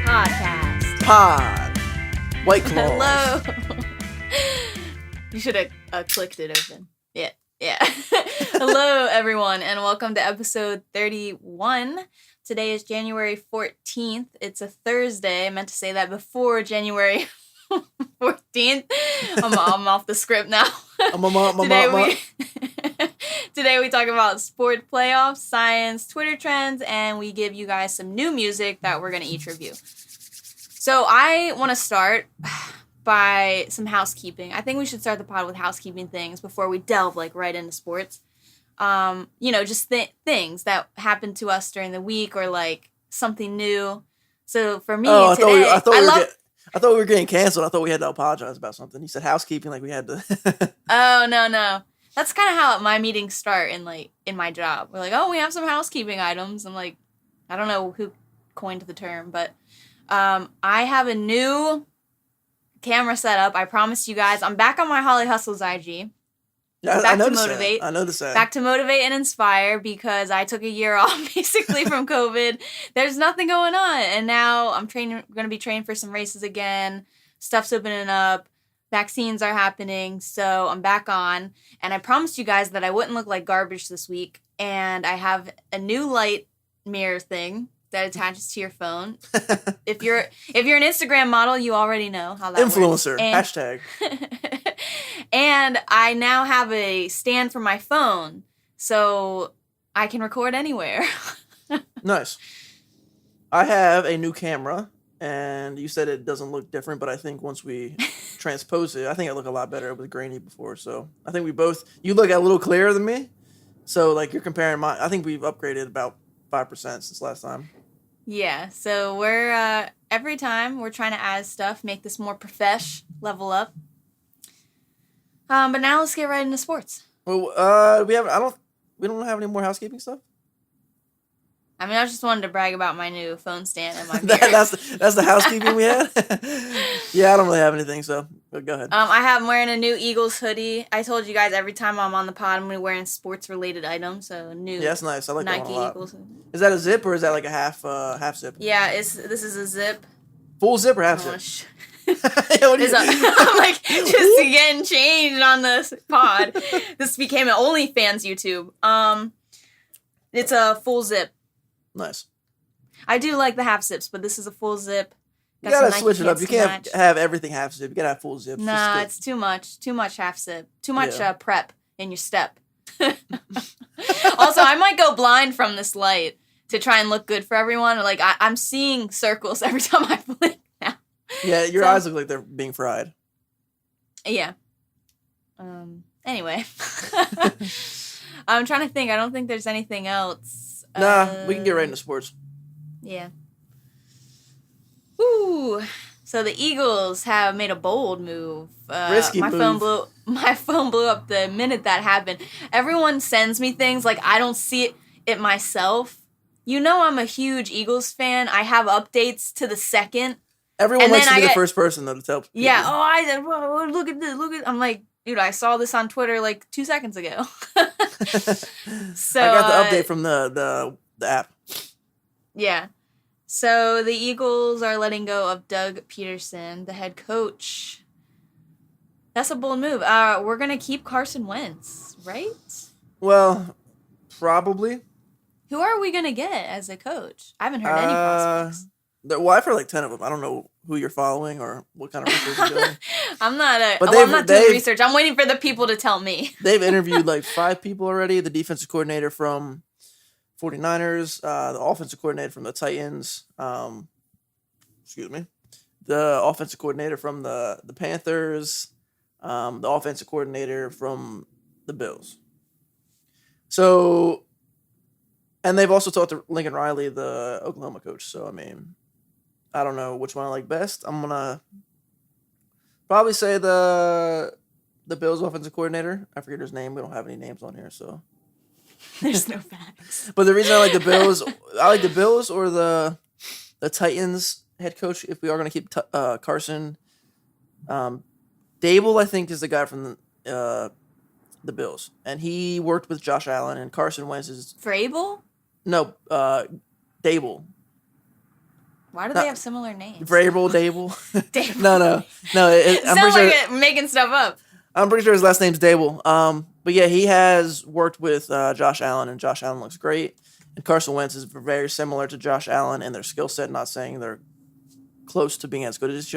Podcast. Pod. White Claws. Hello. You should have clicked it open. Yeah. Hello, everyone, and welcome to episode 31. Today is January 14th. It's a Thursday. I meant to say that before January 14th. I'm off the script now. Today we talk about sport playoffs, science, Twitter trends, and we give you guys some new music that we're going to each review. So I want to start by some housekeeping. I think we should start the pod with housekeeping things before we delve right into sports. Just things that happened to us during the week or something new. So for me today, I thought we were getting canceled. I thought we had to apologize about something. You said housekeeping like we had to. Oh, no. That's kind of how my meetings start in my job. We're like, oh, we have some housekeeping items. I'm like, I don't know who coined the term, but I have a new camera set up. I promised you guys. I'm back on my Holly Hustles IG. Yeah, back to motivate. I noticed that. Back to motivate and inspire because I took a year off basically from COVID. There's nothing going on. And now I'm going to be training for some races again. Stuff's opening up. Vaccines are happening. So I'm back on. And I promised you guys that I wouldn't look like garbage this week. And I have a new light mirror thing that attaches to your phone. If you're an Instagram model, you already know how that Influencer. works. Hashtag. And I now have a stand for my phone, so I can record anywhere. Nice. I have a new camera, and you said it doesn't look different, but I think once we transpose it, I think it looked a lot better. It was grainy before, so I think you look a little clearer than me. So you're comparing mine. I think we've upgraded about 5% since last time. Yeah, so we're every time we're trying to add stuff, make this more profesh, level up. But now let's get right into sports. Well, we don't have any more housekeeping stuff. I mean, I just wanted to brag about my new phone stand and my mirror. that's the housekeeping we had. Yeah, I don't really have anything, so go ahead. I'm wearing a new Eagles hoodie. I told you guys every time I'm on the pod, I'm gonna be wearing sports related items. So new. Yeah, that's nice. I like Nike that one a lot. Eagles hoodie. Is that a zip or is that like a half zip? Yeah, this is a zip. Full zip or half zip? I'm just getting changed on this pod. This became an OnlyFans YouTube. It's a full zip. Nice. I do like the half zips, but this is a full zip. You gotta switch it up. You can't have everything half zip. You gotta have full zip. Nah, it's too much. Too much half zip. Too much prep in your step. Also, I might go blind from this light to try and look good for everyone. I'm seeing circles every time I blink now. Yeah, your eyes look like they're being fried. Yeah. Anyway. I'm trying to think. I don't think there's anything else. Nah, we can get right into sports. Yeah. Woo! So the Eagles have made a bold move. Risky move. My phone blew up the minute that happened. Everyone sends me things I don't see it myself. You know I'm a huge Eagles fan. I have updates to the second. Everyone wants to be the first person though to tell people. Yeah. Oh, I said, whoa, look at this. I'm like, dude, I saw this on Twitter 2 seconds ago. So I got the update from the app. Yeah. So the Eagles are letting go of Doug Peterson, the head coach. That's a bold move. We're gonna keep Carson Wentz, right? Well, probably. Who are we gonna get as a coach? I haven't heard any prospects. I've heard 10 of them. I don't know who you're following or what kind of research you're doing. I'm not doing research. I'm waiting for the people to tell me. They've interviewed 5 people already. The defensive coordinator from 49ers, the offensive coordinator from the Titans, the offensive coordinator from the Panthers, the offensive coordinator from the Bills. So, and they've also talked to Lincoln Riley, the Oklahoma coach. So, I mean, I don't know which one I like best. I'm going to probably say the Bills offensive coordinator. I forget his name. We don't have any names on here, so. There's no facts. But the reason I like the Bills or the Titans head coach, if we are going to keep Carson, Dable, I think, is the guy from the Bills, and he worked with Josh Allen, and Carson Wentz is Vrabel? no Dable. Why do they have similar names? Vrabel, Dable. Dable. no. I'm Sound pretty like sure. making stuff up. I'm pretty sure his last name's Dable. But yeah, he has worked with Josh Allen, and Josh Allen looks great. And Carson Wentz is very similar to Josh Allen in their skill set. Not saying they're close to being as good as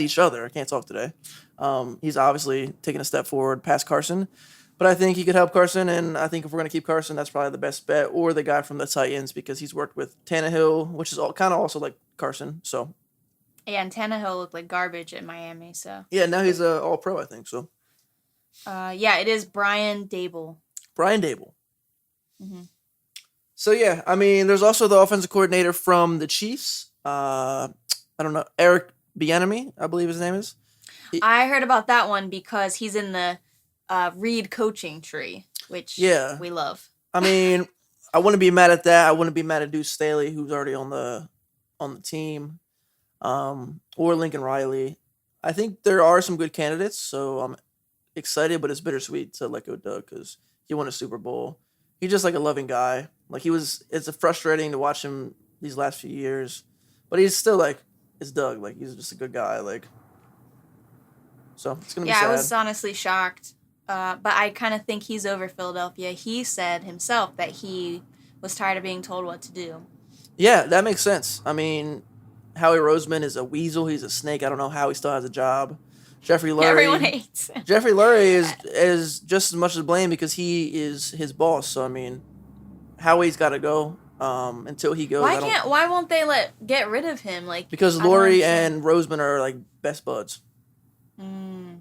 each other. I can't talk today. He's obviously taking a step forward past Carson, but I think he could help Carson. And I think if we're going to keep Carson, that's probably the best bet, or the guy from the Titans, because he's worked with Tannehill, which is kind of also like Carson. So yeah, and Tannehill looked like garbage at Miami. So yeah, now he's a All Pro, I think. So yeah, it is Brian Dable. Brian Dable. Mm-hmm. So yeah, I mean, there's also the offensive coordinator from the Chiefs. I don't know, Eric Bieniemy, I believe his name is. I heard about that one because he's in the Reed coaching tree, which we love. I mean, I wouldn't be mad at that. I wouldn't be mad at Deuce Staley, who's already on the team, or Lincoln Riley. I think there are some good candidates, so I'm excited, but it's bittersweet to let go Doug because he won a Super Bowl. He's just like a loving guy. Like it's frustrating to watch him these last few years, but he's still like, it's Doug. Like he's just a good guy. Like, so it's gonna be sad. I was honestly shocked, but I kind of think he's over Philadelphia. He said himself that he was tired of being told what to do. Yeah, that makes sense. I mean, Howie Roseman is a weasel. He's a snake. I don't know how he still has a job. Jeffrey Lurie. Everyone hates him. Jeffrey Lurie is just as much to blame because he is his boss. So I mean, Howie's got to go until he goes. Why won't they get rid of him? Like because Lurie and Roseman are like best buds.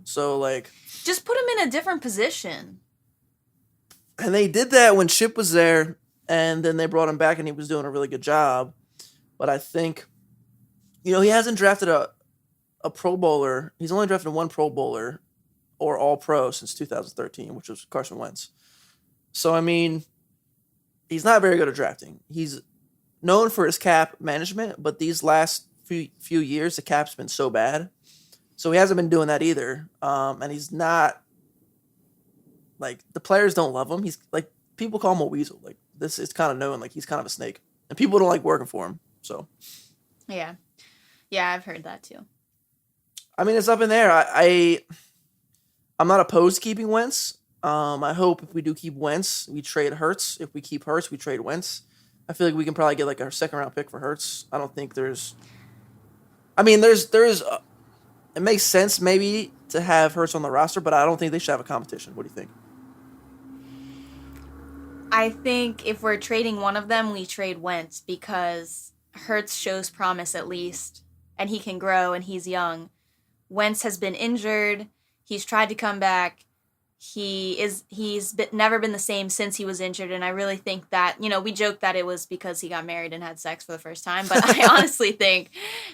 So like, just put him in a different position. And they did that when Chip was there, and then they brought him back, and he was doing a really good job. But I think, he hasn't drafted a Pro Bowler. He's only drafted one Pro Bowler or All Pro since 2013, which was Carson Wentz. So, I mean, he's not very good at drafting. He's known for his cap management, but these last few years, the cap's been so bad. So he hasn't been doing that either. And he's not, like, the players don't love him. He's, like, people call him a weasel. Like, this is kind of known, like, he's kind of a snake. And people don't like working for him, so. Yeah. Yeah, I've heard that too. I mean, it's up in there. I'm not opposed to keeping Wentz. I hope if we do keep Wentz, we trade Hurts. If we keep Hurts, we trade Wentz. I feel like we can probably get like our second-round pick for Hurts. I don't think there's. I mean, it makes sense maybe to have Hurts on the roster, but I don't think they should have a competition. What do you think? I think if we're trading one of them, we trade Wentz because Hurts shows promise at least, and he can grow, and he's young. Wentz has been injured. He's tried to come back. He's never been the same since he was injured, and I really think that, we joked that it was because he got married and had sex for the first time, but I honestly think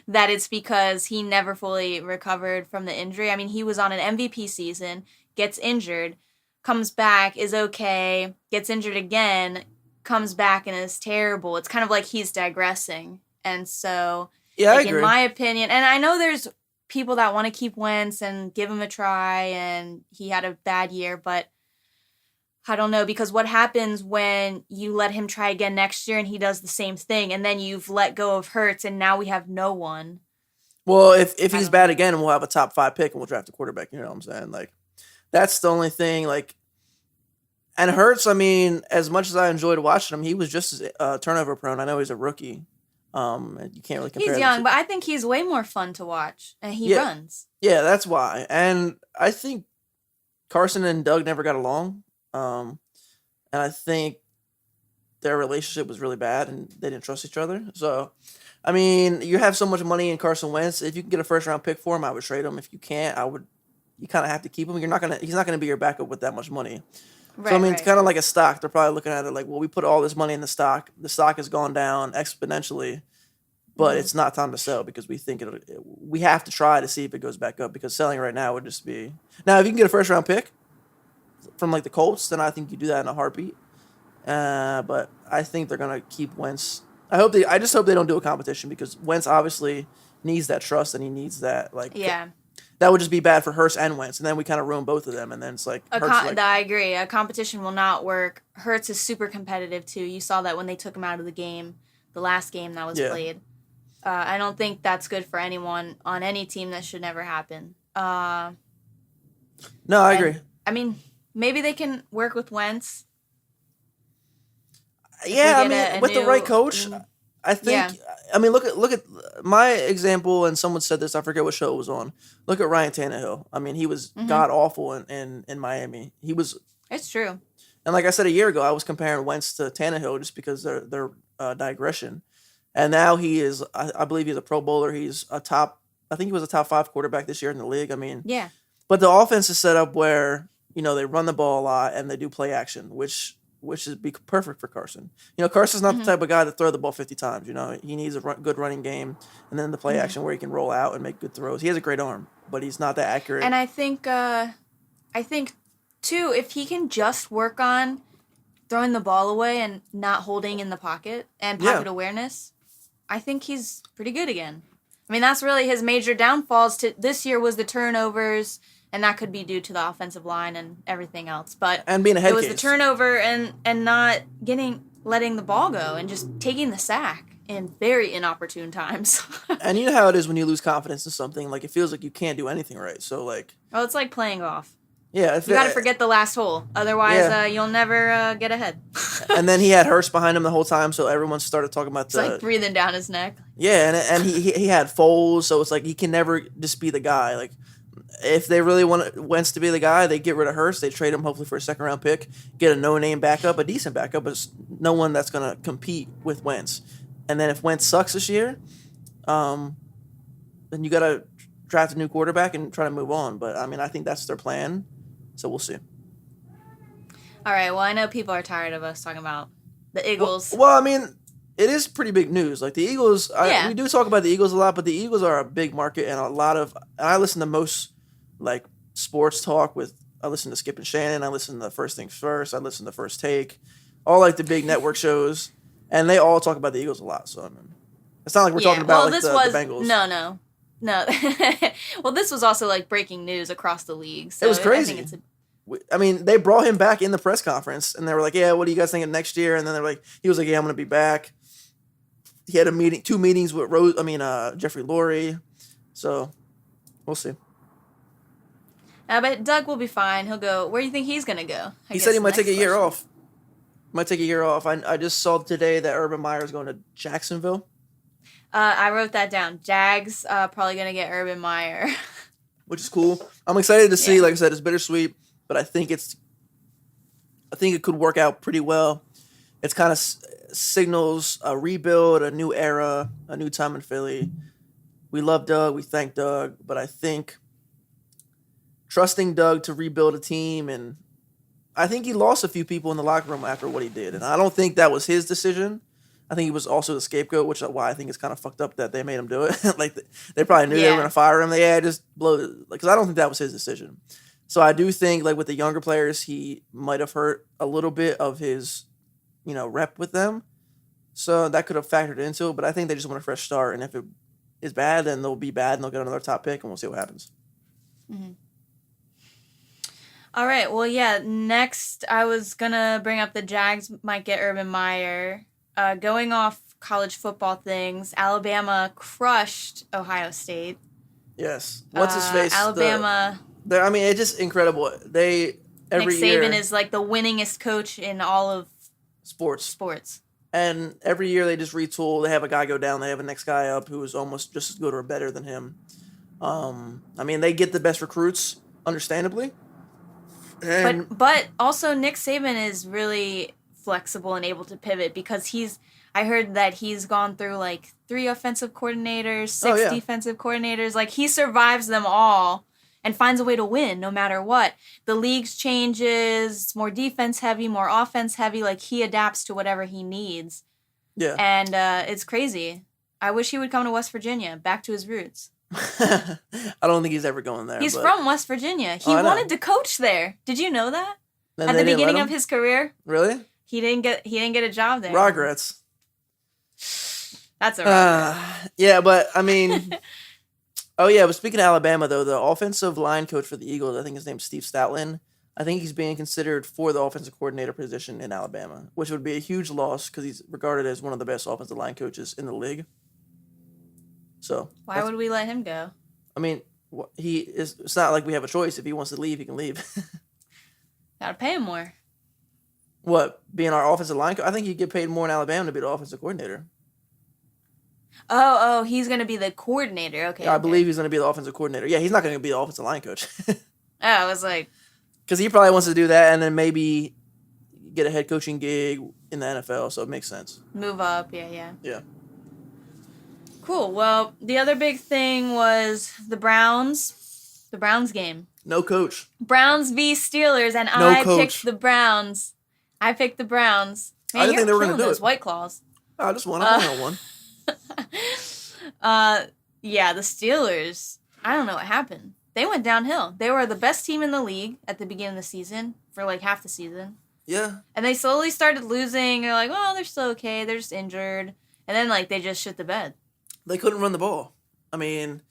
that it's because he never fully recovered from the injury. I mean, he was on an MVP season, gets injured, comes back, is okay, gets injured again, comes back and is terrible. It's kind of like he's digressing. And so, I agree. In my opinion, and I know there's people that want to keep Wentz and give him a try, and he had a bad year, but I don't know, because what happens when you let him try again next year and he does the same thing, and then you've let go of Hurts, and now we have no one. Well, if he's bad again, we'll have a top 5 pick and we'll draft a quarterback. You know what I'm saying? Like, that's the only thing. Like, and Hurts, I mean, as much as I enjoyed watching him, he was just as turnover prone. I know he's a rookie. And you can't really compare. He's young, but I think he's way more fun to watch, and he runs. Yeah, that's why. And I think Carson and Doug never got along, and I think their relationship was really bad, and they didn't trust each other. So, I mean, you have so much money in Carson Wentz. If you can get a first-round pick for him, I would trade him. If you can't, you kind of have to keep him. He's not gonna be your backup with that much money. Right, so, I mean, it's kind of like a stock. They're probably looking at it like, well, we put all this money in the stock. The stock has gone down exponentially, but it's not time to sell because we think we have to try to see if it goes back up, because selling right now would just be... Now, if you can get a first-round pick from, like, the Colts, then I think you do that in a heartbeat. But I think they're going to keep Wentz. I just hope they don't do a competition, because Wentz obviously needs that trust, and he needs that, like... Yeah. that would just be bad for Hurst and Wentz, and then we kind of ruin both of them, and then it's like, I agree. A competition will not work. Hurts is super competitive too. You saw that when they took him out of the game, the last game that was played. I don't think that's good for anyone on any team. That should never happen. No, I agree. I mean, maybe they can work with Wentz. Yeah, I mean, with the right coach, I think. Yeah. I mean, look at my example, and someone said this. I forget what show it was on. Look at Ryan Tannehill. I mean, he was god awful in Miami. He was. It's true. And like I said a year ago, I was comparing Wentz to Tannehill just because their digression. And now he is. I believe he's a Pro Bowler. He's a top. I think he was a top 5 quarterback this year in the league. I mean, yeah. But the offense is set up where they run the ball a lot and they do play action, which is be perfect for Carson. Carson's not the type of guy to throw the ball 50 times. He needs a good running game and then the play action where he can roll out and make good throws. He has a great arm, but he's not that accurate. And I think too, if he can just work on throwing the ball away and not holding in the pocket and pocket awareness, I think he's pretty good again. I mean, that's really his major downfalls to this year was the turnovers. And that could be due to the offensive line and everything else. And being a head it was case. The turnover and not letting the ball go and just taking the sack in very inopportune times. And you know how it is when you lose confidence in something. Like, it feels like you can't do anything right. So, like... Well, it's like playing golf. Yeah. You got to forget the last hole. Otherwise, you'll never get ahead. And then he had Hurst behind him the whole time, so everyone started talking about it's like breathing down his neck. Yeah, and he had Foles, so it's like he can never just be the guy. Like... If they really want Wentz to be the guy, they get rid of Hurst. They trade him hopefully for a second-round pick, get a no-name backup, a decent backup, but no one that's going to compete with Wentz. And then if Wentz sucks this year, then you got to draft a new quarterback and try to move on. But, I mean, I think that's their plan, so we'll see. All right, well, I know people are tired of us talking about the Eagles. Well, I mean... It is pretty big news. Like the Eagles, we do talk about the Eagles a lot, but the Eagles are a big market and I listen to most like sports talk I listen to Skip and Shannon. I listen to First Things First. I listen to First Take, all like the big network shows, and they all talk about the Eagles a lot. So I mean, it's not like we're talking about the Bengals. No. Well, this was also like breaking news across the league. So it was crazy. I mean, they brought him back in the press conference, and they were like, "Yeah, what do you guys think of next year?" And then they're like, he was like, "Yeah, I'm going to be back." He had 2 meetings with Jeffrey Lurie. So, we'll see. But Doug will be fine. He'll go. Where do you think he's going to go? He said he might take a year off. I just saw today that Urban Meyer is going to Jacksonville. I wrote that down. Jags probably going to get Urban Meyer. Which is cool. I'm excited to see. Like I said, it's bittersweet, but I think it could work out pretty well. It's kind of signals a rebuild, a new era, a new time in Philly. We love Doug. We thank Doug. But I think trusting Doug to rebuild a team, and I think he lost a few people in the locker room after what he did. And I don't think that was his decision. I think he was also the scapegoat, which is why I think it's kind of fucked up that they made him do it. Like, they probably knew they were going to fire him. Just blow it. Because I don't think that was his decision. So I do think, like, with the younger players, he might have hurt a little bit of his rep with them. So that could have factored into it, but I think they just want a fresh start. And if it is bad, then they'll be bad and they'll get another top pick and we'll see what happens. Mm-hmm. All right. Well, yeah, next I was going to bring up the Jags might get Urban Meyer. Going off college football things, Alabama crushed Ohio State. Yes. What's his face? Alabama. It's just incredible. Nick Saban is like the winningest coach in all of sports. And every year they just retool. They have a guy go down. They have a next guy up who is almost just as good or better than him. They get the best recruits, understandably. But also Nick Saban is really flexible and able to pivot because I heard that he's gone through like 3 offensive coordinators, 6 defensive coordinators. Like, he survives them all and finds a way to win no matter what. The league's changes, more defense heavy, more offense heavy. Like, he adapts to whatever he needs. Yeah. And it's crazy. I wish he would come to West Virginia, back to his roots. I don't think he's ever going there. He's from West Virginia. He wanted to coach there. Did you know that? And at the beginning of his career? Really? He didn't get a job there. Regrets. That's a regret. Yeah, but I mean, Oh yeah, but speaking of Alabama though, the offensive line coach for the Eagles, I think his name's Steve Stoutland. I think he's being considered for the offensive coordinator position in Alabama, which would be a huge loss because he's regarded as one of the best offensive line coaches in the league. So Why would we let him go? I mean, he is. It's not like we have a choice. If he wants to leave, he can leave. Gotta pay him more. What, being our offensive line coach? I think he'd get paid more in Alabama to be the offensive coordinator. Oh, he's gonna be the coordinator. Okay. Yeah, I believe he's going to be the offensive coordinator. Yeah, he's not going to be the offensive line coach. Oh, I was like, Because he probably wants to do that and then maybe get a head coaching gig in the NFL, so it makes sense. move up. Yeah. Yeah. Cool. Well, the other big thing was the Browns. The Browns game. No coach. Browns v. Steelers, and No I coach. picked the Browns. I picked the Browns. Man, I didn't think they were going gonna to do those it. White Claws. I just won. I only won. Yeah, the Steelers. I don't know what happened. They went downhill. They were the best team in the league at the beginning of the season for like half the season. Yeah. And they slowly started losing. They're like, oh, they're still okay. They're just injured. And then like they just shit the bed. They couldn't run the ball. I mean,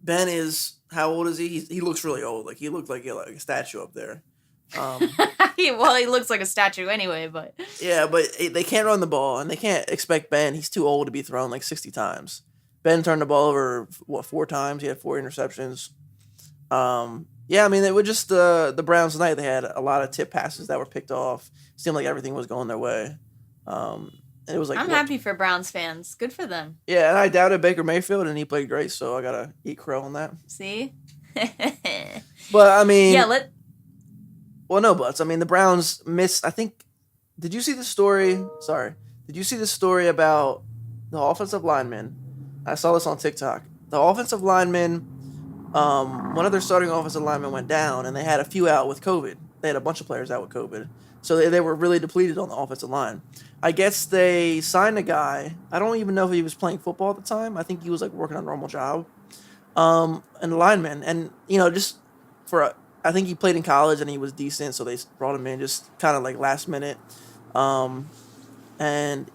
Ben is, how old is he? He looks really old. Like, he looked like a statue up there. He looks like a statue anyway, but... Yeah, but they can't run the ball, and they can't expect Ben. He's too old to be thrown like 60 times. Ben turned the ball over, 4 times? He had 4 interceptions. Yeah, I mean, it was just the Browns tonight. They had a lot of tip passes that were picked off. It seemed like everything was going their way. And it was like... I'm happy for Browns fans. Good for them. Yeah, and I doubted Baker Mayfield, and he played great, so I got to eat crow on that. See? But, I mean... Yeah, Well, no buts. I mean, the Browns missed, I think... Did you see the story? Sorry. Did you see the story about the offensive lineman? I saw this on TikTok. The offensive lineman, one of their starting offensive linemen went down, and they had a few out with COVID. They had a bunch of players out with COVID. So they were really depleted on the offensive line. I guess they signed a guy. I don't even know if he was playing football at the time. I think he was like working a normal job. And the lineman. And, just for I think he played in college and he was decent, so they brought him in just kind of like last minute. And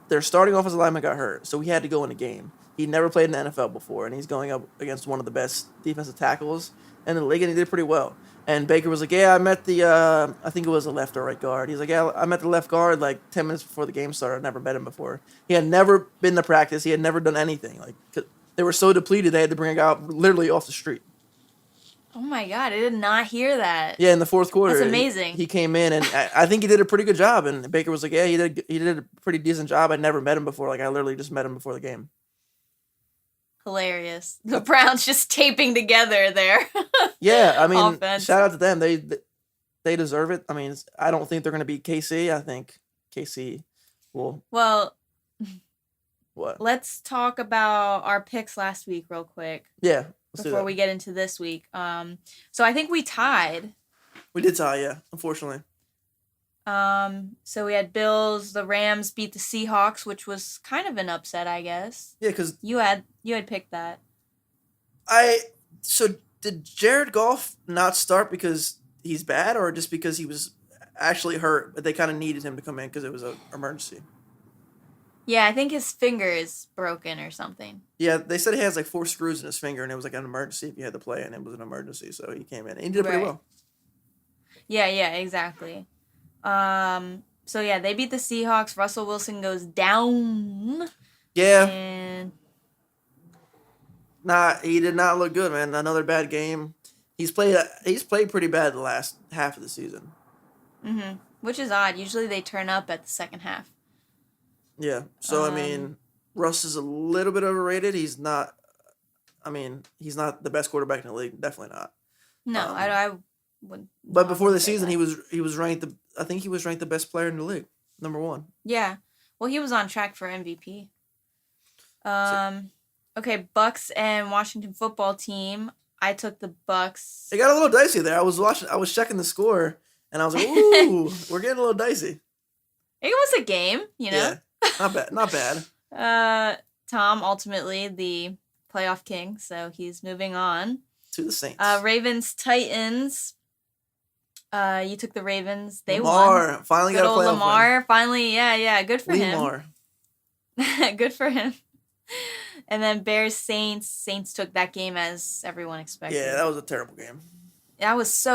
their starting offensive lineman got hurt, so he had to go in the game. He never played in the NFL before, and he's going up against one of the best defensive tackles in the league, and he did pretty well. And Baker was like, yeah, I met the, I think it was a left or right guard. He's like, yeah, I met the left guard like 10 minutes before the game started. I never met him before. He had never been to practice. He had never done anything. Like, they were so depleted, they had to bring a guy out literally off the street. Oh my God, I did not hear that. Yeah, in the fourth quarter. That's amazing. He came in, and I think he did a pretty good job. And Baker was like, yeah, he did a pretty decent job. I'd never met him before. Like, I literally just met him before the game. Hilarious. The Browns just taping together there. Yeah, I mean, Offense. shout out to them. They deserve it. I mean, I don't think they're going to beat KC. I think KC will. Well, What? let's talk about our picks last week real quick Yeah. Let's do before that. we get into this week. So I think we tied. We did tie, yeah, unfortunately. So we had Bills, the Rams beat the Seahawks, which was kind of an upset, I guess. Yeah, because You had picked that. So did Jared Goff not start because he's bad, or just because he was actually hurt, but they kind of needed him to come in because it was an emergency? Yeah, I think his finger is broken or something. Yeah, they said he has like 4 screws in his finger, and it was like an emergency if you had to play, and it was an emergency, so he came in. And he did pretty Right. well. Yeah, exactly. So yeah, they beat the Seahawks. Russell Wilson goes down. Yeah, And he did not look good, man. Another bad game. He's played pretty bad the last half of the season. which is odd. Usually they turn up at the second half. Yeah, so I mean, Russ is a little bit overrated. He's not the best quarterback in the league. Definitely not. No, I wouldn't. But before the say season, that. he was ranked I think he was ranked the best player in the league, number 1. Yeah. Well, he was on track for MVP. Okay, Bucks and Washington football team. I took the Bucks. It got a little dicey there. I was checking the score, and I was like, "Ooh, we're getting a little dicey." It was a game, you know. Yeah, not bad. Tom ultimately the playoff king, so he's moving on To the Saints. Ravens Titans. You took the Ravens. They Lamar won. finally Good got a old playoff Lamar finally. Yeah. Good for win. him. Lamar. Good for him. And then Bears Saints. Saints took that game as everyone expected. Yeah, that was a terrible game. That was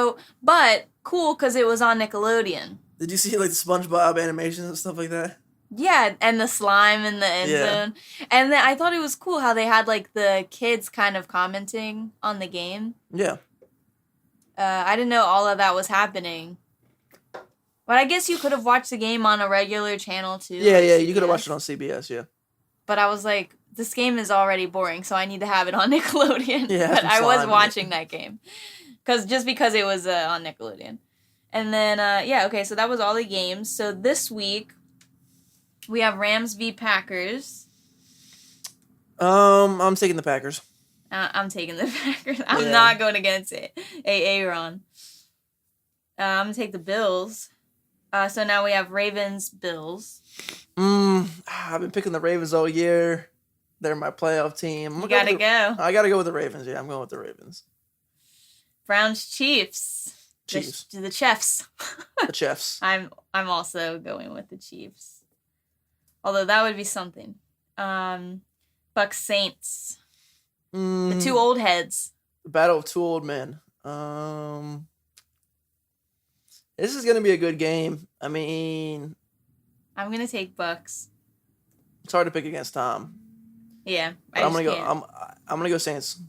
but cool because it was on Nickelodeon. Did you see like the SpongeBob animations and stuff like that? Yeah, and the slime in the end zone. And then I thought it was cool how they had like the kids kind of commenting on the game. Yeah. I didn't know all of that was happening. But I guess you could have watched the game on a regular channel too. Yeah, you could have watched it on CBS, yeah. But I was like, this game is already boring, so I need to have it on Nickelodeon. Yeah, but I was watching that game. Because it was on Nickelodeon. And then, okay, so that was all the games. So this week, we have Rams v. Packers. I'm taking the Packers. I'm taking the Packers. I'm not going against Aaron. I'm going to take the Bills. So now we have Ravens, Bills. I've been picking the Ravens all year. They're my playoff team. You gotta go. I gotta go with the Ravens. Yeah, I'm going with the Ravens. Browns, Chiefs. Chiefs. The Chiefs. The Chiefs. I'm also going with the Chiefs. Although that would be something. Bucks, Saints. The two old heads. The battle of two old men. This is gonna be a good game. I mean, I'm gonna take Bucks. It's hard to pick against Tom. Yeah, I'm gonna go. I'm gonna go Saints.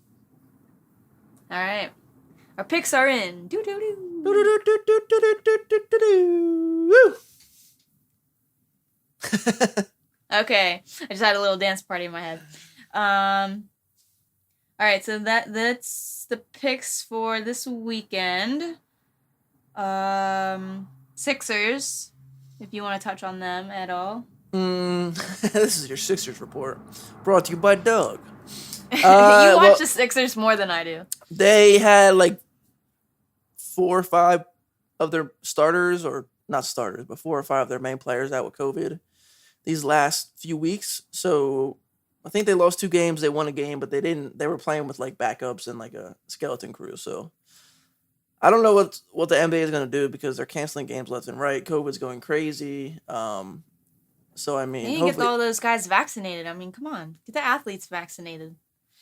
All right, our picks are in. Do do do. Okay, I just had a little dance party in my head. All right, so that's the picks for this weekend. Sixers, if you want to touch on them at all. This is your Sixers report, brought to you by Doug. You watch the Sixers more than I do. They had like 4 or 5 of their starters, or not starters, but 4 or 5 of their main players out with COVID these last few weeks. So I think they lost 2 games. They won a game, but they didn't. They were playing with like backups and like a skeleton crew. So I don't know what the NBA is going to do because they're canceling games left and right. COVID's going crazy. So I mean, they need to get all those guys vaccinated. I mean, come on, get the athletes vaccinated.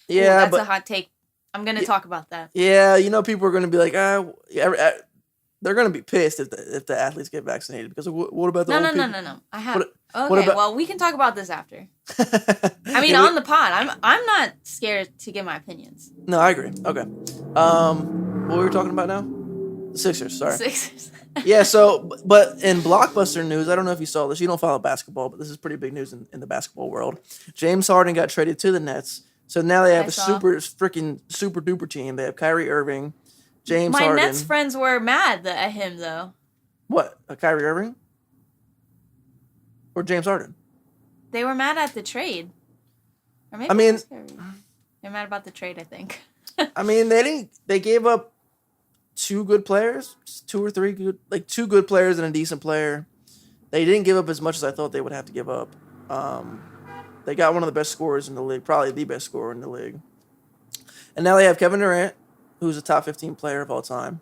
Yeah, that's a hot take. I'm going to talk about that. Yeah, people are going to be like, they're going to be pissed if the athletes get vaccinated because what about the old people? No. I have. Well, we can talk about this after. I mean, on the pod. I'm not scared to give my opinions. No, I agree. Okay. What were we talking about now? The Sixers, sorry. Sixers. Yeah, so, but in blockbuster news, I don't know if you saw this. You don't follow basketball, but this is pretty big news in the basketball world. James Harden got traded to the Nets. So now they have a super duper team. They have Kyrie Irving, James Harden. My Nets friends were mad at him, though. What? Kyrie Irving? Or James Harden? They were mad at the trade. Or maybe they're mad about the trade, I think. I mean, they gave up 2 good players, 2 or 3 good, like 2 good players and a decent player. They didn't give up as much as I thought they would have to give up. They got one of the best scorers in the league, probably the best scorer in the league. And now they have Kevin Durant, who's a top 15 player of all time.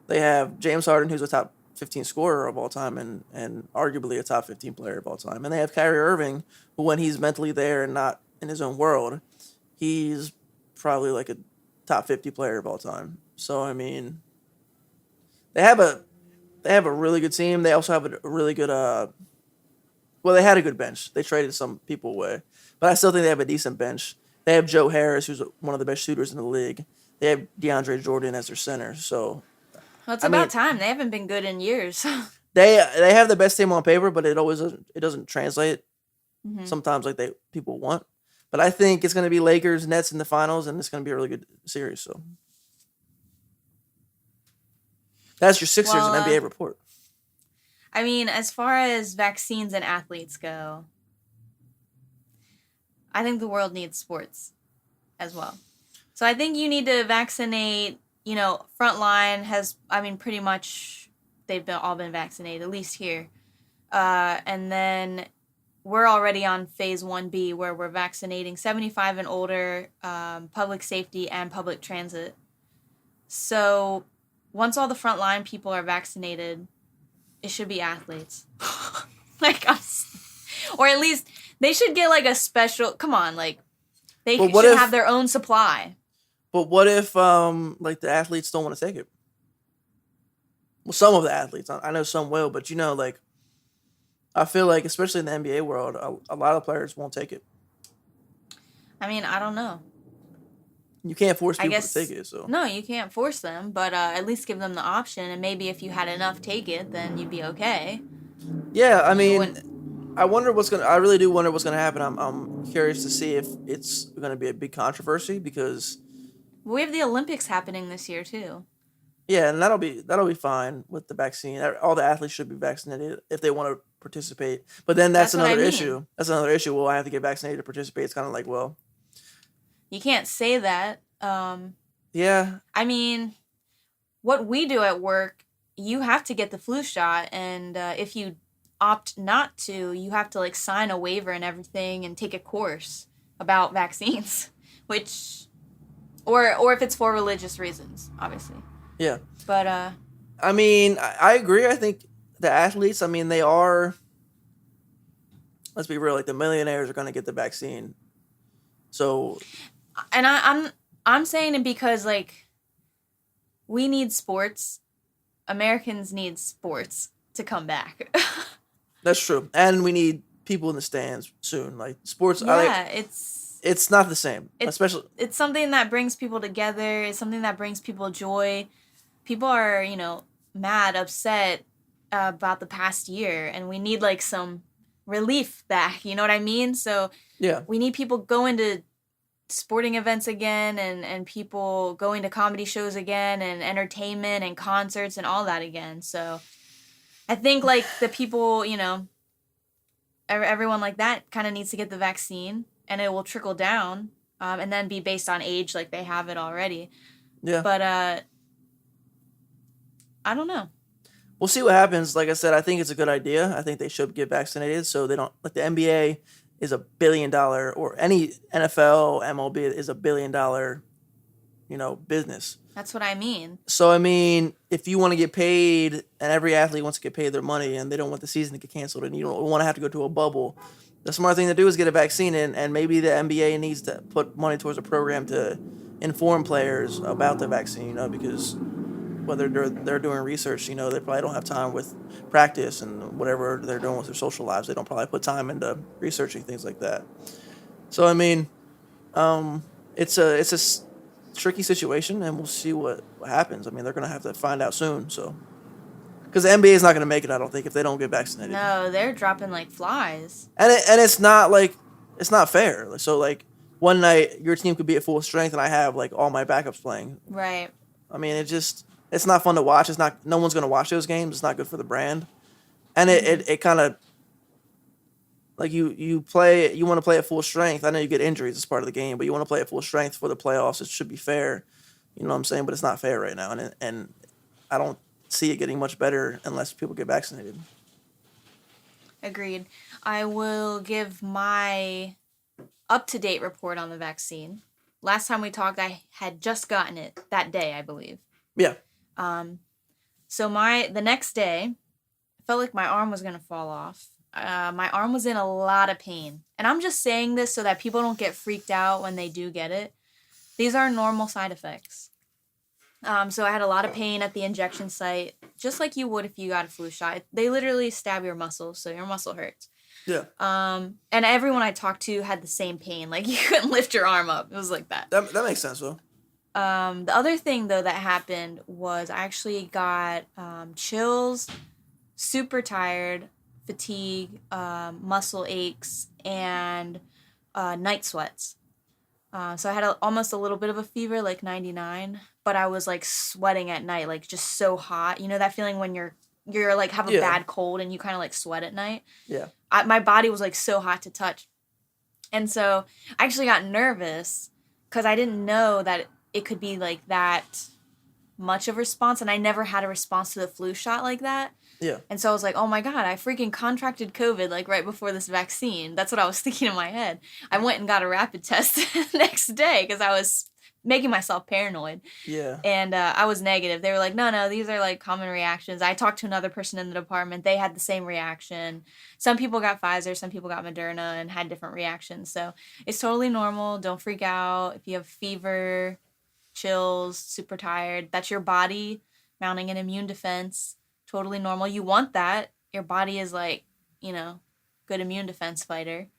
They have James Harden, who's a top 15 scorer of all time and arguably a top 15 player of all time. And they have Kyrie Irving, who when he's mentally there and not in his own world, he's probably like a top 50 player of all time. So, I mean, they have a really good team. They also have a really good they had a good bench. They traded some people away. But I still think they have a decent bench. They have Joe Harris, who's one of the best shooters in the league. They have DeAndre Jordan as their center. So, well, it's about time. They haven't been good in years. They have the best team on paper, but it doesn't translate sometimes like people want. But I think it's going to be Lakers, Nets in the finals, and it's going to be a really good series. So that's your Sixers and NBA report. I mean, as far as vaccines and athletes go, I think the world needs sports as well. So I think you need to vaccinate, Frontline pretty much they've all been vaccinated, at least here. And then we're already on phase 1B where we're vaccinating 75 and older, public safety and public transit. So once all the frontline people are vaccinated, it should be athletes. Like us. Or at least they should get like a special, come on, like They But what should if have their own supply. but what if like the athletes don't want to take it? Well, some of the athletes, I know some will, but like I feel like especially in the NBA world, a lot of players won't take it. I mean, I don't know. You can't force I people to take guess it, so. no, you can't force them, but at least give them the option. And maybe if you had enough take it, then you'd be okay. Yeah, I You wouldn't. mean, I really do wonder what's gonna happen. I'm curious to see if it's gonna be a big controversy because We have the Olympics happening this year too. yeah, and that'll be fine with the vaccine. All the athletes should be vaccinated if they want to participate. But then that's That's what I another mean. issue. That's another issue. Well, I have to get vaccinated to participate. It's kind of like, well, You can't say that. yeah, I mean, what we do at work, you have to get the flu shot, and if you opt not to, you have to like sign a waiver and everything, and take a course about vaccines, which, or if it's for religious reasons, obviously. yeah. But I mean, I agree. I think the athletes. I mean, they are. Let's be real. Like the millionaires are going to get the vaccine. So and I'm saying it because like we need sports. Americans need sports to come back. that's true, and we need people in the stands soon. Like sports. Yeah, It's not the same, It's- especially. it's something that brings people together. It's something that brings people joy. People are, mad, upset about the past year, and we need like some relief back. You know what I mean? So Yeah, we need people going to sporting events again, and people going to comedy shows again, and entertainment and concerts and all that again. So I think like the people, everyone like that kind of needs to get the vaccine, and it will trickle down, and then be based on age, like they have it already. yeah. But I don't know. We'll see what happens. Like I said, I think it's a good idea. I think they should get vaccinated so they don't like the NBA is $1 billion or any NFL, MLB is $1 billion, business. That's what I mean. So I mean, if you want to get paid and every athlete wants to get paid their money and they don't want the season to get canceled and you don't want to have to go to a bubble, the smart thing to do is get a vaccine in, and maybe the NBA needs to put money towards a program to inform players about the vaccine, because whether they're doing research, they probably don't have time with practice and whatever they're doing with their social lives. They don't probably put time into researching things like that. So I mean, it's a tricky situation, and we'll see what happens. I mean, they're gonna have to find out soon. So, because the NBA is not gonna make it, I don't think, if they don't get vaccinated. No, they're dropping like flies. And it's not like it's not fair. So like one night your team could be at full strength, and I have like all my backups playing. Right. I mean, it's not fun to watch. It's not. No one's gonna watch those games. It's not good for the brand, and it kind of like you want to play at full strength. I know you get injuries as part of the game, but you want to play at full strength for the playoffs. It should be fair, you know what I'm saying? But it's not fair right now, and I don't see it getting much better unless people get vaccinated. Agreed. I will give my up-to-date report on the vaccine. Last time we talked, I had just gotten it that day, I believe. Yeah. So the next day, I felt like my arm was going to fall off. My arm was in a lot of pain. And I'm just saying this so that people don't get freaked out when they do get it. These are normal side effects. So I had a lot of pain at the injection site, just like you would if you got a flu shot. They literally stab your muscles, so your muscle hurts. Yeah. And everyone I talked to had the same pain. Like, you couldn't lift your arm up. It was like that. That makes sense, though. The other thing, though, that happened was I actually got chills, super tired, fatigue, muscle aches, and night sweats. So I had almost a little bit of a fever, like 99, but I was like sweating at night, like just so hot. You know that feeling when you're like have a bad cold and you kind of like sweat at night? Yeah. My body was like so hot to touch. And so I actually got nervous because I didn't know that it could be like that much of a response, and I never had a response to the flu shot like that. Yeah. And so I was like, oh my God, I freaking contracted COVID like right before this vaccine. That's what I was thinking in my head. I went and got a rapid test the next day because I was making myself paranoid. Yeah. And I was negative. They were like, no, these are like common reactions. I talked to another person in the department. They had the same reaction. Some people got Pfizer, some people got Moderna and had different reactions. So it's totally normal. Don't freak out. If you have fever, chills, super tired, that's your body mounting an immune defense. Totally normal. You want that. Your body is like, good immune defense fighter.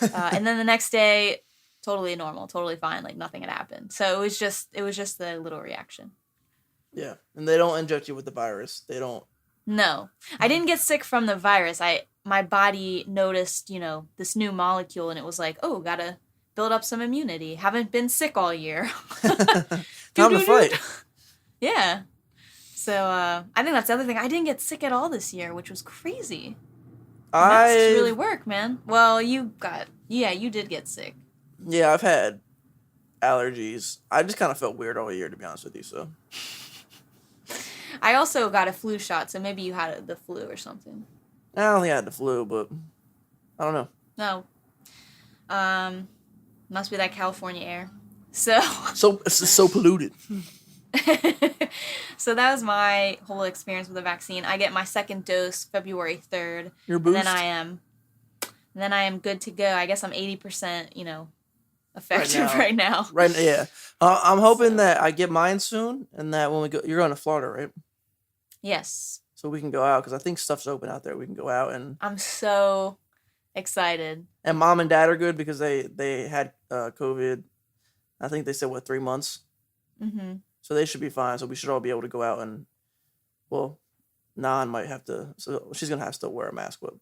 And then the next day, totally normal, totally fine, like nothing had happened. So it was just a little reaction. Yeah, and they don't inject you with the virus. They don't. No, I didn't get sick from the virus. My body noticed, this new molecule, and it was like, oh, gotta build up some immunity. Haven't been sick all year. Time to fight. Yeah. So I think that's the other thing. I didn't get sick at all this year, which was crazy. Masks really work, man. Well, you did get sick. Yeah, I've had allergies. I just kind of felt weird all year, to be honest with you. So I also got a flu shot, so maybe you had the flu or something. I don't think I had the flu, but I don't know. No. Must be that California air. So polluted. So that was my whole experience with the vaccine. I get my second dose February 3rd. Your boost? And then I am good to go. I guess I'm 80%, effective right now. Right, yeah. I'm hoping that I get mine soon, and that when we go, you're going to Florida, right? Yes. So we can go out, because I think stuff's open out there. We can go out and... I'm so excited. And mom and dad are good, because they had COVID, I think they said, 3 months? Mm-hmm. So they should be fine. So we should all be able to go out and, well, Nan might have to, so she's going to have to still wear a mask, but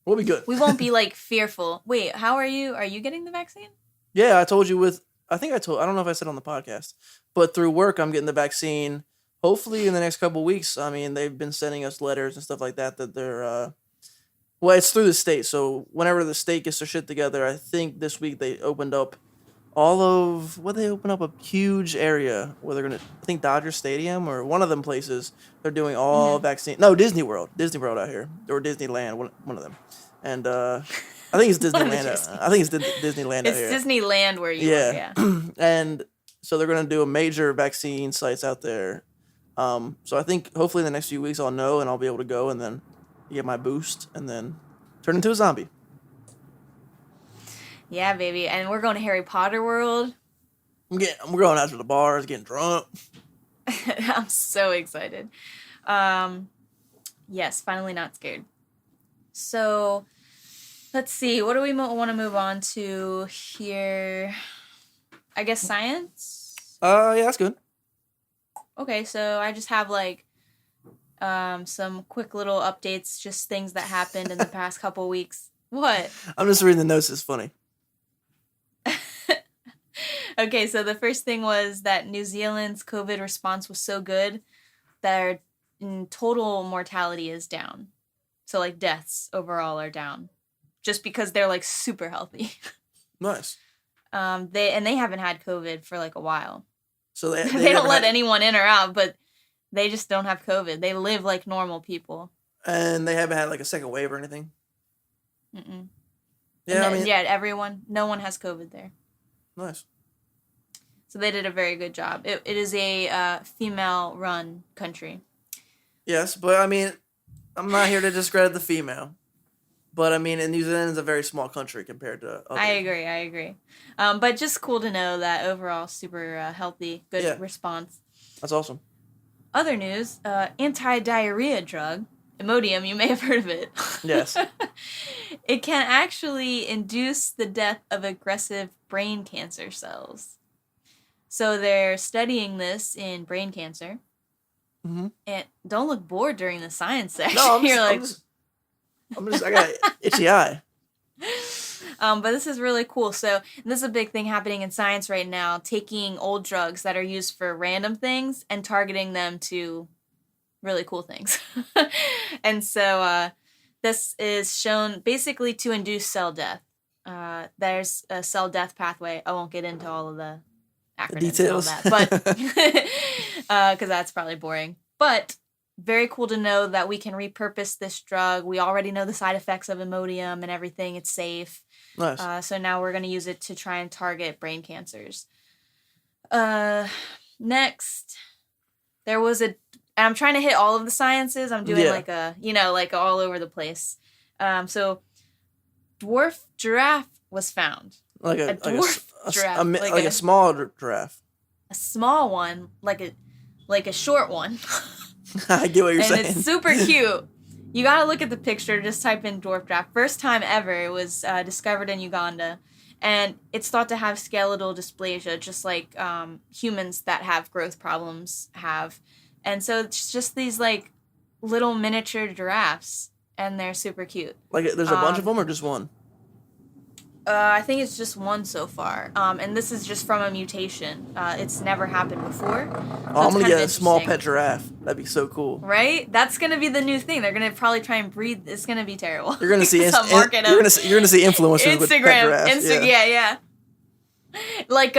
we'll be good. We won't be, fearful. Wait, how are you? Are you getting the vaccine? Yeah, I told you I don't know if I said on the podcast, but through work, I'm getting the vaccine. Hopefully in the next couple of weeks. I mean, they've been sending us letters and stuff like that they're, well, it's through the state. So whenever the state gets their shit together, I think this week they opened up they open up a huge area where they're going to, I think Dodger Stadium or one of them places, they're doing all vaccine. No, Disney World out here, or Disneyland, one of them. And I think it's Disneyland. I think it's Disneyland out here. It's Disneyland where you are, yeah. And so they're going to do a major vaccine sites out there. So I think hopefully in the next few weeks I'll know and I'll be able to go and then get my boost and then turn into a zombie. Yeah, baby. And we're going to Harry Potter World. We're going out to the bars, getting drunk. I'm so excited. Yes, finally not scared. So, let's see. What do we want to move on to here? I guess science? Yeah, that's good. Okay, so I just have some quick little updates, just things that happened in the past couple weeks. What? I'm just reading the notes. It's funny. Okay, so the first thing was that New Zealand's COVID response was so good that their total mortality is down. So, deaths overall are down. Just because they're, super healthy. Nice. They haven't had COVID for, a while. So they don't let anyone in or out, but they just don't have COVID. They live like normal people. And they haven't had, a second wave or anything? Mm-mm. Yeah, no one has COVID there. Nice. So they did a very good job. It is a female-run country. Yes, but I'm not here to discredit the female. But and New Zealand is a very small country compared to other. I agree. But just cool to know that overall super healthy, good response. That's awesome. Other news, anti-diarrhea drug, Imodium, you may have heard of it. Yes. It can actually induce the death of aggressive brain cancer cells. So they're studying this in brain cancer. Mm-hmm. And don't look bored during the science section. No, I got an itchy eye. But this is really cool. So this is a big thing happening in science right now, taking old drugs that are used for random things and targeting them to really cool things. And so this is shown basically to induce cell death. There's a cell death pathway. I won't get into all of the acronyms details. and all that, but because that's probably boring. But very cool to know that we can repurpose this drug. We already know the side effects of Imodium and everything. It's safe. Nice. So now we're going to use it to try and target brain cancers. Next, there was and I'm trying to hit all of the sciences. I'm doing like like all over the place. So dwarf giraffe was found. Like a dwarf giraffe. Like a small giraffe. A small one, like a short one. I get what you're saying. And it's super cute. You gotta look at the picture. Just type in dwarf giraffe. First time ever. It was discovered in Uganda. And it's thought to have skeletal dysplasia, just like humans that have growth problems have. And so it's just these, like, little miniature giraffes. And they're super cute. Like, there's a bunch of them or just one? I think it's just one so far. And this is just from a mutation. It's never happened before. So I'm going to get a small pet giraffe. That'd be so cool. Right? That's going to be the new thing. They're going to probably try and breed. It's going to be terrible. You're going to see you're going to see influencers with pet giraffes. Yeah. Like,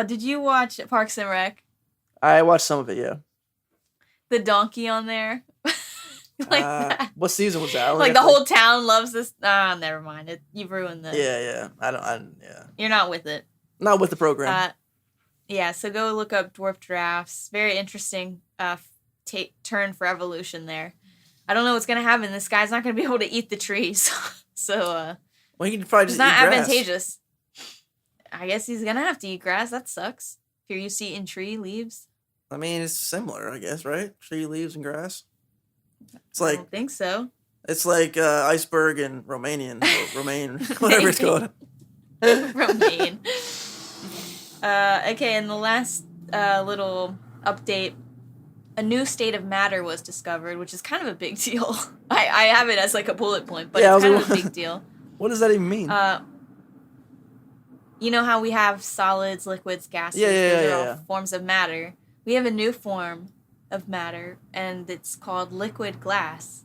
did you watch Parks and Rec? I watched some of it, yeah. The donkey on there. Like that. What season was that? Like the whole town loves this. Never mind. You've ruined this. Yeah. You're not with it. Not with the program. Yeah, so go look up dwarf giraffes. Very interesting turn for evolution there. I don't know what's going to happen. This guy's not going to be able to eat the trees. So, well, he can probably just it's not eat grass. advantageous. I guess he's going to have to eat grass. That sucks. If you're used to eating tree leaves. I mean, it's similar, I guess, right? Tree leaves and grass. It's like, I don't think so. It's like iceberg and Romanian, or Romaine, whatever it's called. Romaine. Okay, and the last little update, a new state of matter was discovered, which is kind of a big deal. I have it as like a bullet point, but it's kind of a big deal. What does that even mean? You know how we have solids, liquids, gases? Those are all forms of matter. We have a new form of matter, and it's called liquid glass.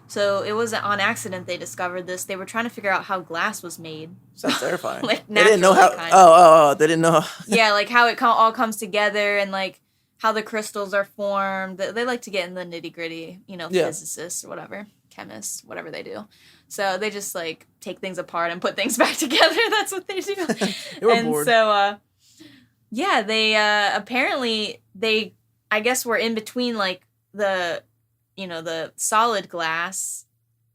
So it was on accident they discovered this. They were trying to figure out how glass was made. Sounds terrifying. Like they didn't know how. They didn't know. Yeah, like how it all comes together, and like how the crystals are formed. They like to get in the nitty gritty, physicists or whatever, chemists, whatever they do. So they just like take things apart and put things back together. That's what they do. They were bored. So they apparently I guess we're in between like the solid glass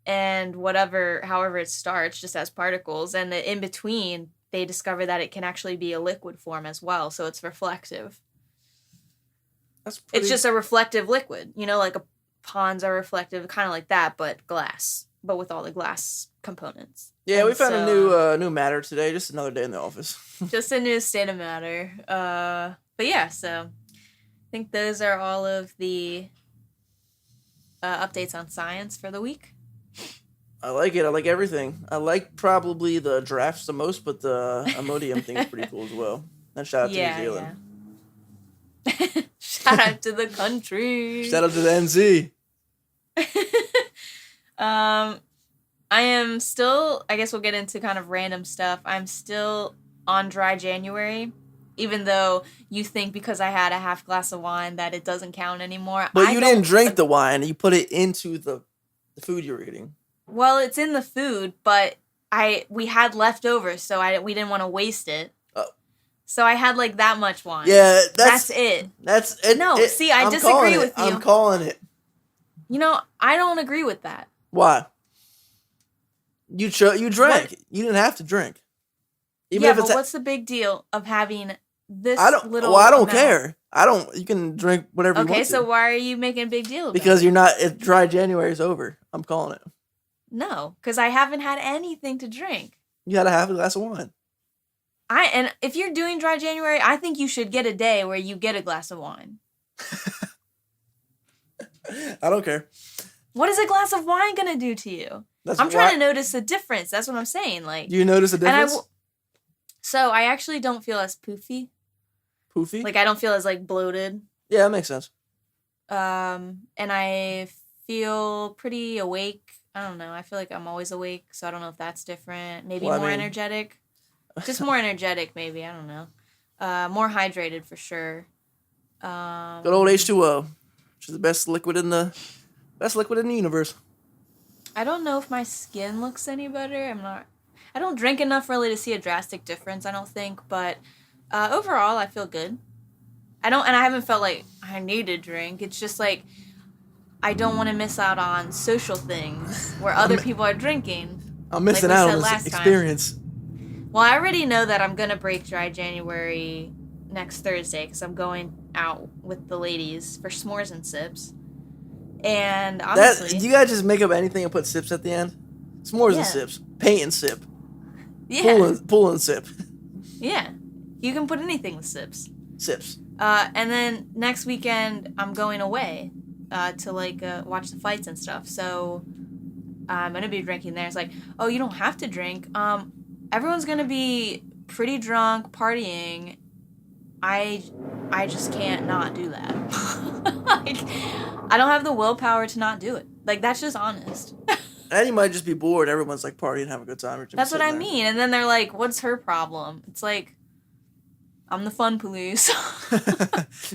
and however it starts just as particles, and the in between they discover that it can actually be a liquid form as well, so it's reflective. It's just a reflective liquid, like ponds are reflective, kind of like that, but glass, but with all the glass components. Yeah, and we found a new matter today. Just another day in the office. Just a new state of matter. But yeah, so I think those are all of the updates on science for the week. I like it. I like everything. I like probably the drafts the most, but the Imodium thing is pretty cool as well. And shout out to New Zealand. Yeah. Shout out to the country. Shout out to the NZ. I am still, I guess we'll get into kind of random stuff. I'm still on dry January, even though you think because I had a half glass of wine that it doesn't count anymore. But you didn't drink the wine. You put it into the food you were eating. Well, it's in the food, but we had leftovers, so we didn't want to waste it. Oh. So I had like that much wine. Yeah, that's it. That's it. No, see, I disagree with you. I'm calling it. I don't agree with that. Why? You drank. What? You didn't have to drink. But what's the big deal of having this little? Well, I don't care. You can drink whatever you want to. Okay, so why are you making a big deal about it? Because you're not. Dry January is over. I'm calling it. No, because I haven't had anything to drink. You had a half a glass of wine. And if you're doing dry January, I think you should get a day where you get a glass of wine. I don't care. What is a glass of wine gonna do to you? I'm trying to notice a difference. That's what I'm saying. Like, do you notice a difference? So I actually don't feel as poofy. Poofy? Like I don't feel as like bloated. Yeah, that makes sense. And I feel pretty awake. I don't know. I feel like I'm always awake, so I don't know if that's different. Maybe more energetic. Just more energetic, maybe. I don't know. More hydrated for sure. Good old H2O, which is the best liquid in the universe. I don't know if my skin looks any better. I don't drink enough really to see a drastic difference, I don't think, but overall I feel good. and I haven't felt like I need to drink. It's just like I don't want to miss out on social things where other people are drinking. I'm missing like we out said on last this time. experience. Well, I already know that I'm gonna break dry January next Thursday because I'm going out with the ladies for s'mores and sips. And obviously, You guys just make up anything and put sips at the end? S'mores and sips. Paint and sip. yeah, Pool and sip. yeah, you can put anything with sips. Sips. And then next weekend I'm going away to like watch the fights and stuff. So I'm gonna be drinking there. It's like, oh, you don't have to drink. Everyone's gonna be pretty drunk, partying. I just can't not do that. Like, I don't have the willpower to not do it. Like, that's just honest. And you might just be bored. Everyone's like partying, having a good time. That's what I mean. And then they're like, what's her problem? It's like, I'm the fun police.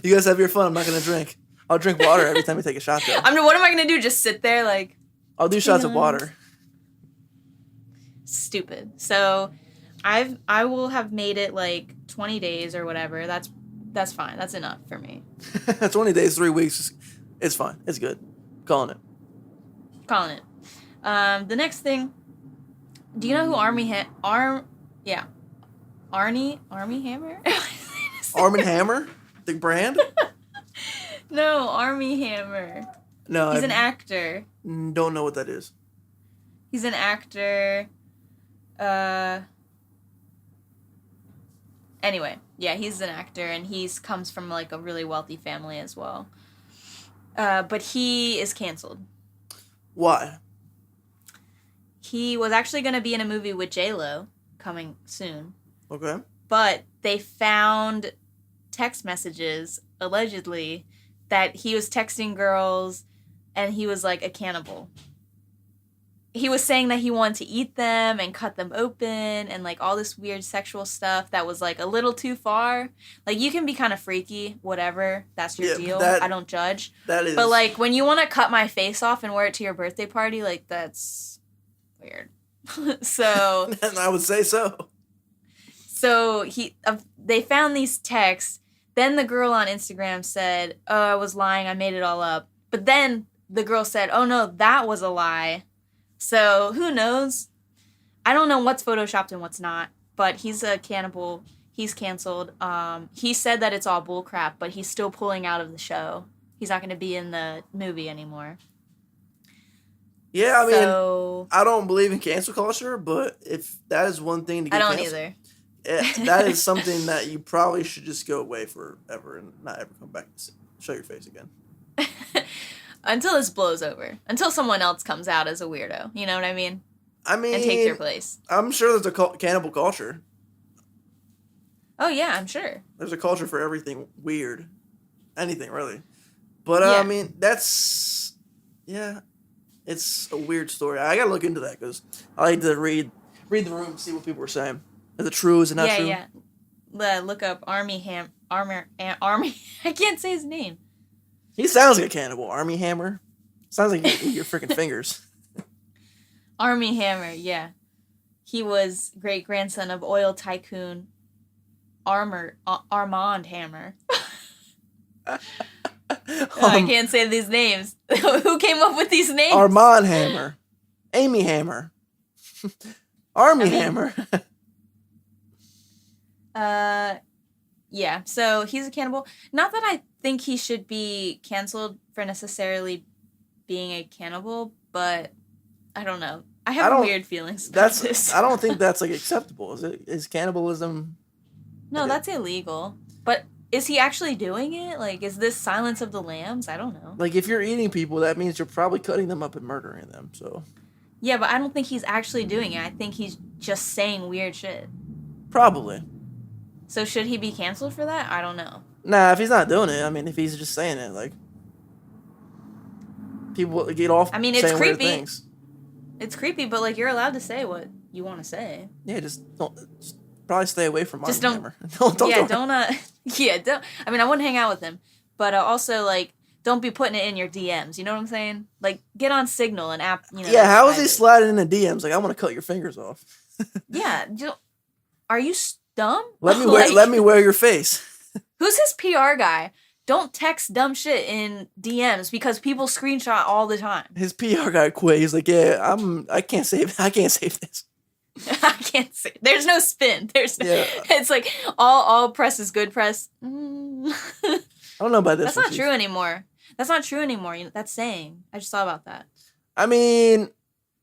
You guys have your fun. I'm not going to drink. I'll drink water every time we take a shot, though. I mean, what am I going to do? Just sit there like... I'll do shots of water. Stupid. So, I will have made it like 20 days or whatever. That's fine. That's enough for me. 20 days, 3 weeks. It's fine. It's good. Calling it. The next thing, do you know who Army Hammer? Arm & Hammer? The brand? No, Army Hammer. No, He's an actor. Don't know what that is. He's an actor. Anyway, yeah, he's an actor, and comes from like a really wealthy family as well. But he is canceled. Why? He was actually going to be in a movie with J-Lo coming soon. Okay. But they found text messages, allegedly, that he was texting girls and he was like a cannibal. He was saying that he wanted to eat them and cut them open and like all this weird sexual stuff that was like a little too far. Like, you can be kind of freaky, whatever. That's your deal. I don't judge. That is. But like, when you want to cut my face off and wear it to your birthday party, like, that's weird. So. I would say so. So they found these texts. Then the girl on Instagram said, "Oh, I was lying. I made it all up." But then the girl said, "Oh no, that was a lie." So who knows? I don't know what's photoshopped and what's not. But he's a cannibal. He's canceled. He said that it's all bullcrap, but he's still pulling out of the show. He's not going to be in the movie anymore. Yeah, I mean, I don't believe in cancel culture, but if that is one thing to get canceled, either. That is something that you probably should just go away forever and not ever come back to show your face again. Until this blows over. Until someone else comes out as a weirdo. You know what I mean? And takes your place. I'm sure there's a cannibal culture. Oh, yeah, I'm sure. There's a culture for everything weird. Anything, really. But, yeah. I mean, that's... Yeah. It's a weird story. I gotta look into that, because I like to read the room and see what people are saying. Is it true? Is it not true? Yeah. Look up Army. I can't say his name. He sounds like a cannibal. Army Hammer. Sounds like you eat your freaking fingers. Army Hammer, yeah. He was great-grandson of oil tycoon Armand Hammer. I can't say these names. Who came up with these names? Armand Hammer. Amy Hammer. Army Hammer. Yeah, so he's a cannibal. Not that I think he should be canceled for necessarily being a cannibal, but I don't know. I have weird feelings about this. I don't think that's, like, acceptable. Is cannibalism... No, that's illegal. But is he actually doing it? Like, is this Silence of the Lambs? I don't know. Like, if you're eating people, that means you're probably cutting them up and murdering them, so... Yeah, but I don't think he's actually doing it. I think he's just saying weird shit. Probably. So should he be canceled for that? I don't know. Nah, if he's not doing it, I mean, if he's just saying it, like... People get off it's saying weird things. It's creepy, but, like, you're allowed to say what you want to say. Yeah, just probably stay away from Army Hammer. Don't. I mean, I wouldn't hang out with him, but also, like, don't be putting it in your DMs. You know what I'm saying? Like, get on Signal and app. You know. Yeah, how is he sliding in the DMs? Like, I want to cut your fingers off. Yeah, are you dumb? Let me wear your face. Who's his PR guy? Don't text dumb shit in DMs because people screenshot all the time. His PR guy quit. He's like, yeah, I can't save this. I can't say. There's no spin. Yeah. It's like all press is good press. I don't know about this. That's not true anymore. That's not true anymore. That's saying. I just thought about that. I mean,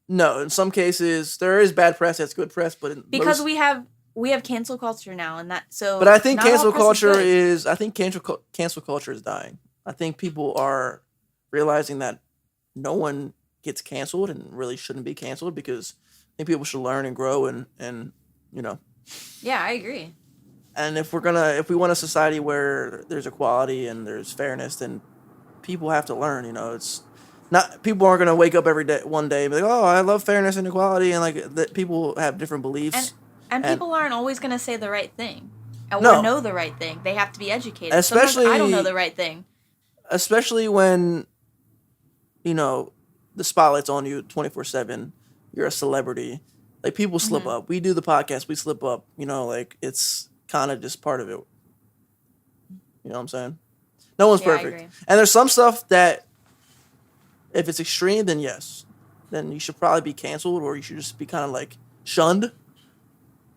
no. In some cases, there is bad press that's good press, but because we have cancel culture now, and that so. But I think cancel culture is. I think cancel culture is dying. I think people are realizing that no one gets canceled and really shouldn't be canceled because I think people should learn and grow and you know. Yeah, I agree. And if we want a society where there's equality and there's fairness, then people have to learn. You know, it's not people aren't gonna wake up one day and be like, oh, I love fairness and equality, and like that people have different beliefs. And people aren't always gonna say the right thing, or No. know the right thing. They have to be educated. Especially Sometimes I don't know the right thing. Especially when, you know, the spotlight's on you 24/7. You're a celebrity. Like people slip up. We do the podcast. We slip up. You know, like it's kind of just part of it. You know what I'm saying? No one's perfect. I agree. And there's some stuff that, if it's extreme, then yes, then you should probably be canceled or you should just be kind of like shunned.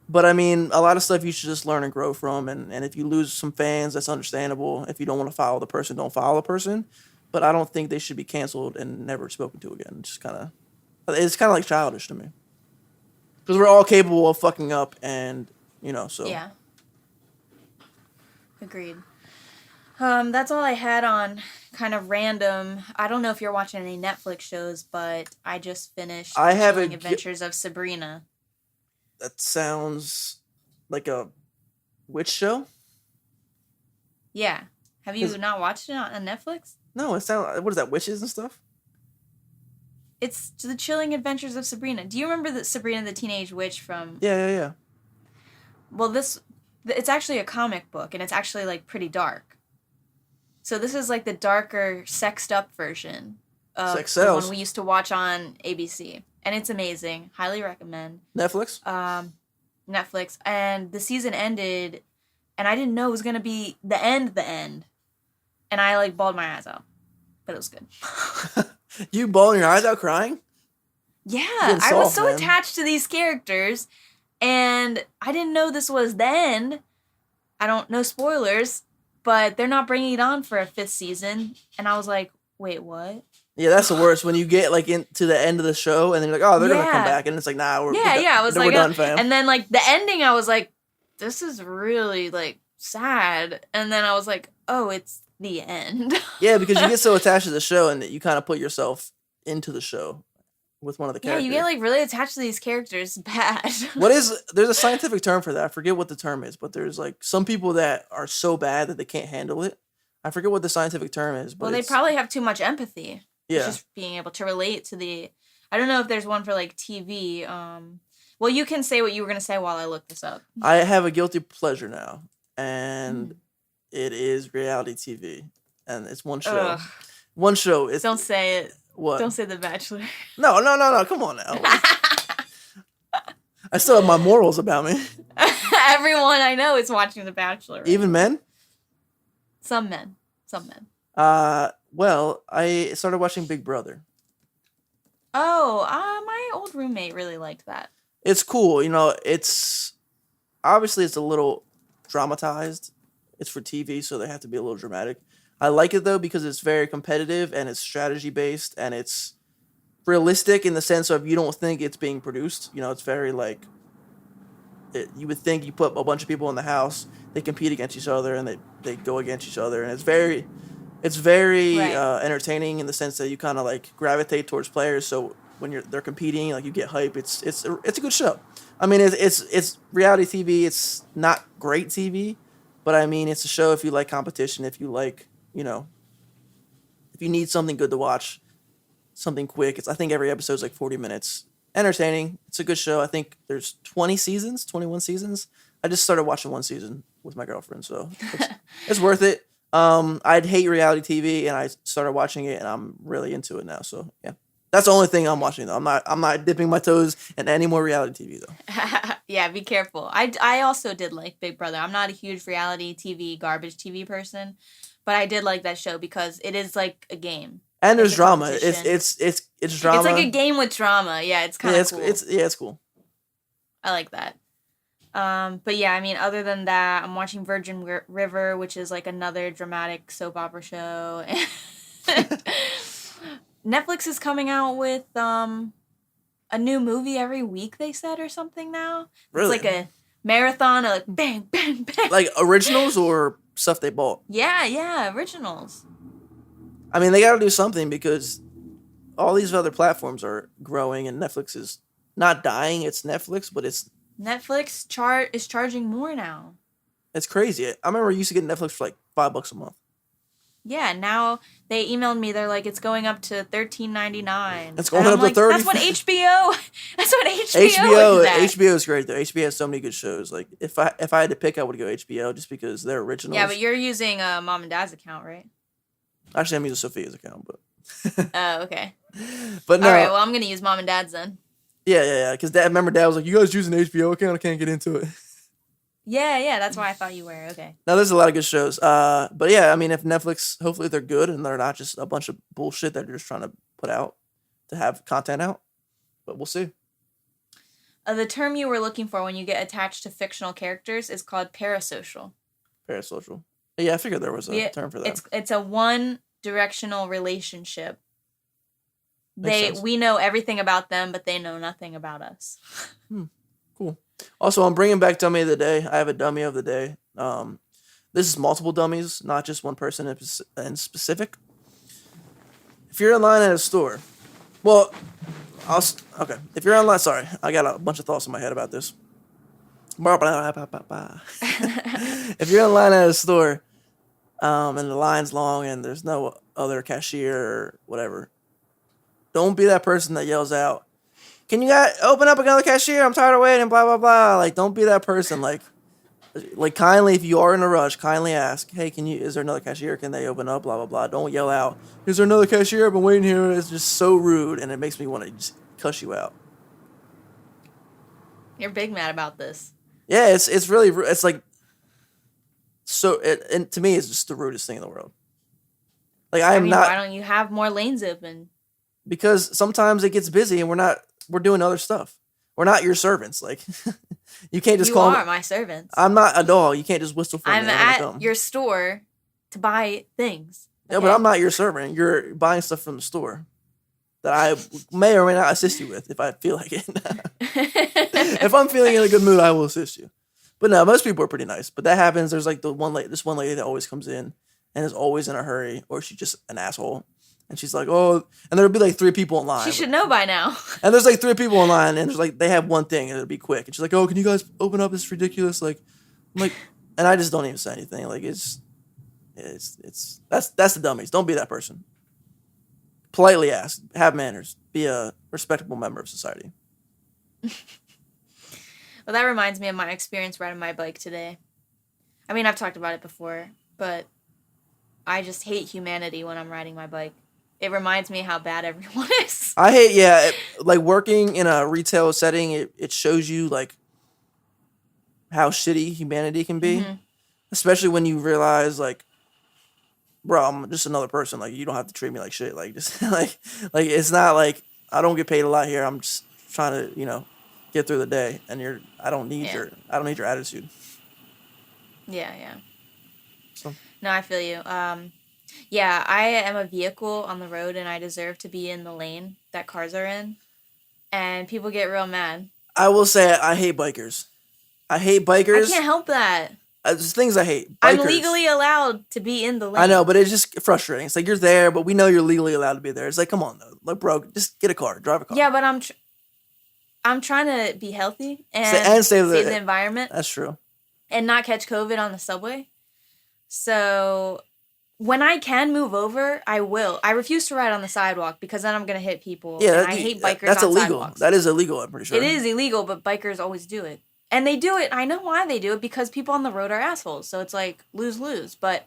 But I mean, a lot of stuff you should just learn and grow from. And if you lose some fans, that's understandable. If you don't want to follow the person, don't follow the person. But I don't think they should be canceled and never spoken to again. It's kind of like childish to me. Because we're all capable of fucking up and, you know, so. Yeah. Agreed. That's all I had on kind of random. I don't know if you're watching any Netflix shows, but I just finished I have Chilling Adventures of Sabrina. That sounds like a witch show? Yeah. Have you not watched it on Netflix? No, it sounds. What is that? Witches and stuff? It's The Chilling Adventures of Sabrina. Do you remember the Sabrina the Teenage Witch from? Yeah. Well, it's actually a comic book, and it's actually like pretty dark. So this is like the darker, sexed up version of Sex the sells. one we used to watch on ABC, and it's amazing. Highly recommend. Netflix. Netflix, and the season ended, and I didn't know it was gonna be the end, and I like bawled my eyes out, but it was good. You bawling your eyes out crying? Yeah, Soft, I was so man. attached to these characters, and I didn't know this was the end. I don't know spoilers, but they're not bringing it on for a 5th season, and I was like, wait, what? Yeah, that's the worst. When you get like into the end of the show and then you're like, oh, they're gonna come Yeah. back, and it's like, nah, we're I was we're like, done, fam. and then like the ending, I was like, this is really like sad, and then I was like, oh, it's the end. Yeah, because you get so attached to the show and you kind of put yourself into the show with one of the Yeah, characters. you get like really attached to these characters. Bad. There's a scientific term for that. I forget what the term is, but there's like some people that are so bad that they can't handle it. I forget what the scientific term is, but Well, they probably have too much empathy. Yeah. Just being able to relate to the. I don't know if there's one for like TV. Well, you can say what you were gonna say while I look this up. I have a guilty pleasure now, and it is reality TV, and it's one show. Ugh. One show. It's Don't say it. what? Don't say The Bachelor. No. Come on now. I still have my morals about me. Everyone I know is watching The Bachelor. Right? Even men. Some men. Well, I started watching Big Brother. Oh, my old roommate really liked that. It's cool, you know. It's obviously it's a little dramatized. It's for TV, so they have to be a little dramatic. I like it though because it's very competitive and it's strategy based and it's realistic in the sense of you don't think it's being produced. You know, it's very like you would think you put a bunch of people in the house, they compete against each other and they go against each other, and it's very Right. entertaining in the sense that you kind of like gravitate towards players. So when they're competing, like you get hype. It's a good show. I mean, it's reality TV. It's not great TV, but I mean, it's a show if you like competition. If you like, you know, if you need something good to watch, something quick. I think every episode is like 40 minutes. Entertaining. It's a good show. I think there's 21 seasons. I just started watching one season with my girlfriend, so it's worth it. I'd hate reality TV, and I started watching it, and I'm really into it now. So yeah. That's the only thing I'm watching though. I'm not dipping my toes in any more reality TV though. Yeah, be careful. I also did like Big Brother. I'm not a huge reality TV, garbage TV person, but I did like that show because it is like a game. And there's It's a drama. competition. It's drama. It's like a game with drama. Yeah, it's kind of cool. It's cool. I like that. But yeah, I mean, other than that, I'm watching Virgin River, which is like another dramatic soap opera show. Netflix is coming out with a new movie every week, they said, or something now. Really? It's like a marathon of like bang, bang, bang. Like originals or stuff they bought? Yeah, originals. I mean, they got to do something because all these other platforms are growing and Netflix is not dying. It's Netflix, but it's... Netflix is charging more now. It's crazy. I remember I used to get Netflix for like $5 a month. Yeah, now they emailed me. They're like, it's going up to $13.99. It's going up to 30. That's what HBO. That's what HBO is at. HBO is great though. HBO has so many good shows. Like if I had to pick, I would go HBO just because they're originals. Yeah, but you're using Mom and Dad's account, right? Actually, I'm using Sophia's account, but. Oh, okay. But no. All right. Well, I'm gonna use Mom and Dad's then. Yeah. Because remember, Dad was like, "You guys using HBO account? I can't get into it." Yeah. That's why I thought you were. Okay. Now there's a lot of good shows. But yeah, I mean, if Netflix, hopefully they're good and they're not just a bunch of bullshit that they're just trying to put out to have content out. But we'll see. The term you were looking for when you get attached to fictional characters is called parasocial. Parasocial. Yeah, I figured there was a term for that. It's a one-directional relationship. Makes sense. We know everything about them, but they know nothing about us. Cool. Also, I'm bringing back Dummy of the Day. I have a Dummy of the Day. This is multiple dummies, not just one person in specific. If you're in line at a store, well, okay. If you're online, sorry, I got a bunch of thoughts in my head about this. If you're in line at a store, and the line's long and there's no other cashier or whatever, don't be that person that yells out, "Can you guys open up another cashier? I'm tired of waiting, blah, blah, blah." Like, don't be that person. Like kindly, if you are in a rush, kindly ask, "Hey, is there another cashier? Can they open up? Blah, blah, blah." Don't yell out, "Is there another cashier? I've been waiting here." It's just so rude, and it makes me want to just cuss you out. You're big mad about this. Yeah, it's really, it's like, and to me, it's just the rudest thing in the world. Like, I am not. Why don't you have more lanes open? Because sometimes it gets busy and we're doing other stuff. We're not your servants. Like, you can't just call me. You are my servants. I'm not a dog. You can't just whistle for me. I'm at your store to buy things. Okay? Yeah, but I'm not your servant. You're buying stuff from the store that I may or may not assist you with if I feel like it. If I'm feeling in a good mood, I will assist you. But no, most people are pretty nice. But that happens. There's like this one lady that always comes in and is always in a hurry, or she's just an asshole. And she's like, "Oh," and there'll be like 3 people in line. She should know by now. And there's like 3 people in line, and there's like they have one thing, and it'll be quick. And she's like, "Oh, can you guys open up? It's ridiculous." Like, I'm like, and I just don't even say anything. Like, it's that's the dummies. Don't be that person. Politely ask. Have manners. Be a respectable member of society. Well, that reminds me of my experience riding my bike today. I mean, I've talked about it before, but I just hate humanity when I'm riding my bike. It reminds me how bad everyone is. I hate, like working in a retail setting, it shows you like how shitty humanity can be. Mm-hmm. Especially when you realize like, bro, I'm just another person. Like, you don't have to treat me like shit. Like, just like it's not like I don't get paid a lot here. I'm just trying to, get through the day, and I don't need your attitude. Yeah. So. No, I feel you. Yeah, I am a vehicle on the road, and I deserve to be in the lane that cars are in, and people get real mad. I will say I hate bikers. I hate bikers. I can't help that. There's things I hate. Bikers. I'm legally allowed to be in the lane. I know, but it's just frustrating. It's like you're there, but we know you're legally allowed to be there. It's like, come on, though. Like, bro, just get a car, drive a car. Yeah, but I'm trying to be healthy and save the environment. That's true. And not catch COVID on the subway. So when I can move over, I will. I refuse to ride on the sidewalk because then I'm going to hit people. Yeah, and I hate bikers that's on illegal. Sidewalks. That is illegal, I'm pretty sure. It is illegal, but bikers always do it. And they do it. I know why they do it, because people on the road are assholes. So it's like lose-lose. But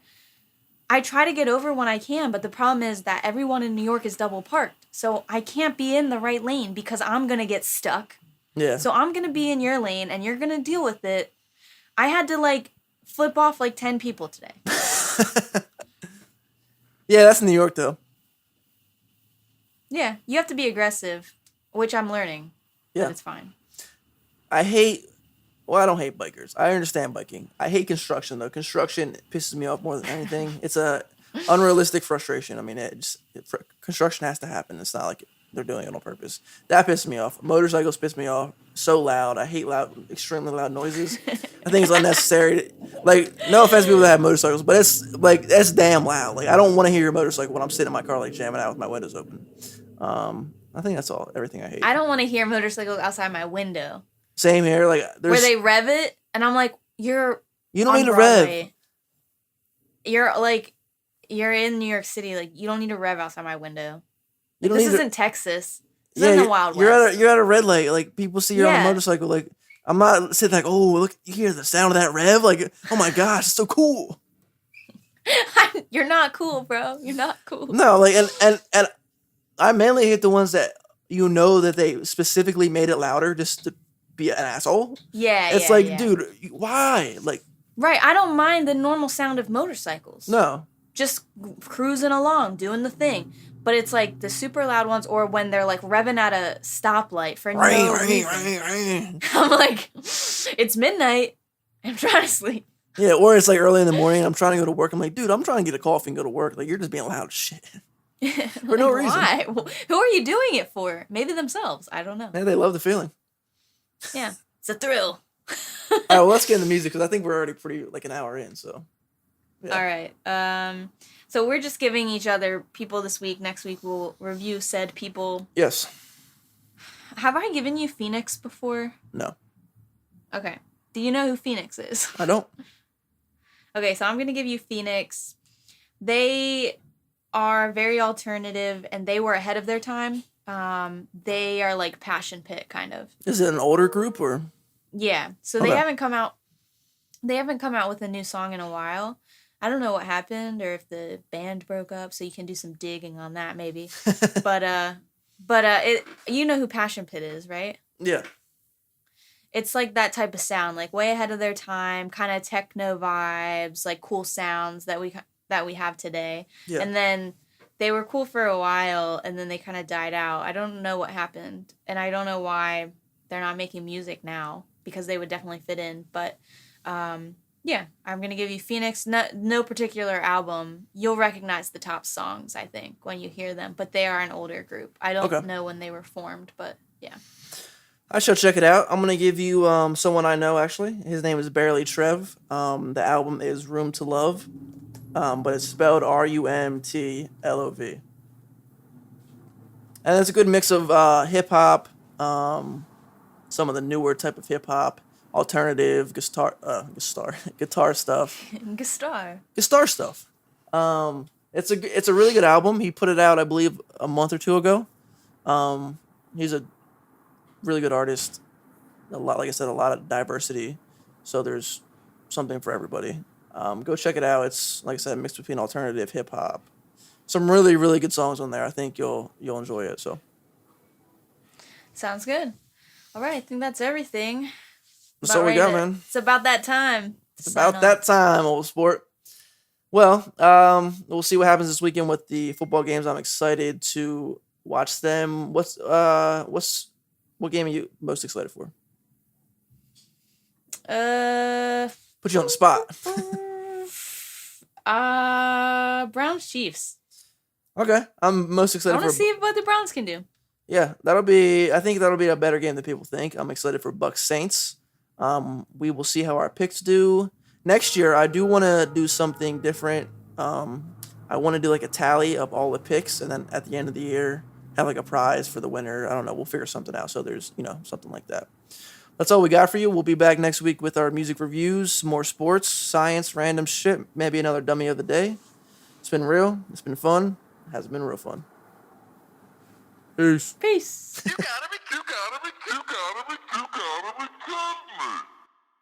I try to get over when I can, but the problem is that everyone in New York is double parked. So I can't be in the right lane because I'm going to get stuck. Yeah. So I'm going to be in your lane and you're going to deal with it. I had to like flip off like 10 people today. Yeah, that's New York though. Yeah, you have to be aggressive, which I'm learning. Yeah. But it's fine. I don't hate bikers. I understand biking. I hate construction though. Construction pisses me off more than anything. It's a unrealistic frustration. I mean, construction has to happen. It's not like they're doing it on purpose. That pisses me off. Motorcycles piss me off. So loud. I hate extremely loud noises. I think it's unnecessary. Like, no offense to people that have motorcycles, but it's like that's damn loud. Like, I don't want to hear your motorcycle when I'm sitting in my car like jamming out with my windows open. I think that's everything I hate. I don't want to hear motorcycles outside my window. Same here. Like, where they rev it, and I'm like, you don't need to rev. You're in New York City. Like, you don't need to rev outside my window. Like, this isn't Texas. This isn't the Wild West. You're at a red light. Like, people see you on a motorcycle. Like, I'm not sitting like, oh, look, you hear the sound of that rev? Like, oh my gosh, it's so cool. You're not cool, bro. You're not cool. No, like, and I mainly hate the ones that that they specifically made it louder just to be an asshole. Yeah, it's dude, why? Like, right. I don't mind the normal sound of motorcycles. No, just cruising along, doing the thing. But it's like the super loud ones, or when they're like revving at a stoplight for no reason. I'm like, it's midnight. I'm trying to sleep. Yeah, or it's like early in the morning. I'm trying to go to work. I'm like, dude, I'm trying to get a coffee and go to work. Like, you're just being loud as shit. For no reason. Why? Who are you doing it for? Maybe themselves. I don't know. Yeah, they love the feeling. Yeah, it's a thrill. All right, well, let's get into music because I think we're already pretty like an hour in. So. Yeah. All right. So we're just giving each other people this week. Next week we'll review said people. Yes. Have I given you Phoenix before? No. Okay. Do you know who Phoenix is? I don't. Okay, so I'm going to give you Phoenix. They are very alternative, and they were ahead of their time. They are like Passion Pit, kind of. Is it an older group or? Yeah. So they haven't come out. They haven't come out with a new song in a while. I don't know what happened, or if the band broke up. So you can do some digging on that, maybe. but you know who Passion Pit is, right? Yeah. It's like that type of sound, like way ahead of their time, kind of techno vibes, like cool sounds that we have today. Yeah. And then they were cool for a while, and then they kind of died out. I don't know what happened, and I don't know why they're not making music now, because they would definitely fit in. But yeah, I'm going to give you Phoenix. No particular album. You'll recognize the top songs, I think, when you hear them, but they are an older group. I don't know when they were formed, but yeah. I shall check it out. I'm going to give you someone I know, actually. His name is Barely Trev. The album is Room to Love, but it's spelled RUMTLOV. And it's a good mix of hip-hop, some of the newer type of hip-hop, alternative, guitar stuff. Guitar stuff. It's a really good album. He put it out, I believe, a month or two ago. He's a really good artist. Like I said, a lot of diversity. So there's something for everybody. Go check it out. It's, like I said, a mix between alternative, hip hop. Some really, really good songs on there. I think you'll enjoy it. So. Sounds good. All right, I think that's everything. That's all we got, man. It's about that time. It's about that time, old sport. Well, we'll see what happens this weekend with the football games. I'm excited to watch them. What game are you most excited for? Put you on the spot. Browns Chiefs. Okay, I'm most excited. I want to see what the Browns can do. Yeah, I think that'll be a better game than people think. I'm excited for Bucs Saints. We will see how our picks do. Next year, I do want to do something different. I want to do like a tally of all the picks, and then at the end of the year, have like a prize for the winner. I don't know. We'll figure something out. So there's, something like that. That's all we got for you. We'll be back next week with our music reviews, more sports, science, random shit, maybe another dummy of the day. It's been real. It's been fun. It has been real fun. Peace. Peace. You gotta be good me.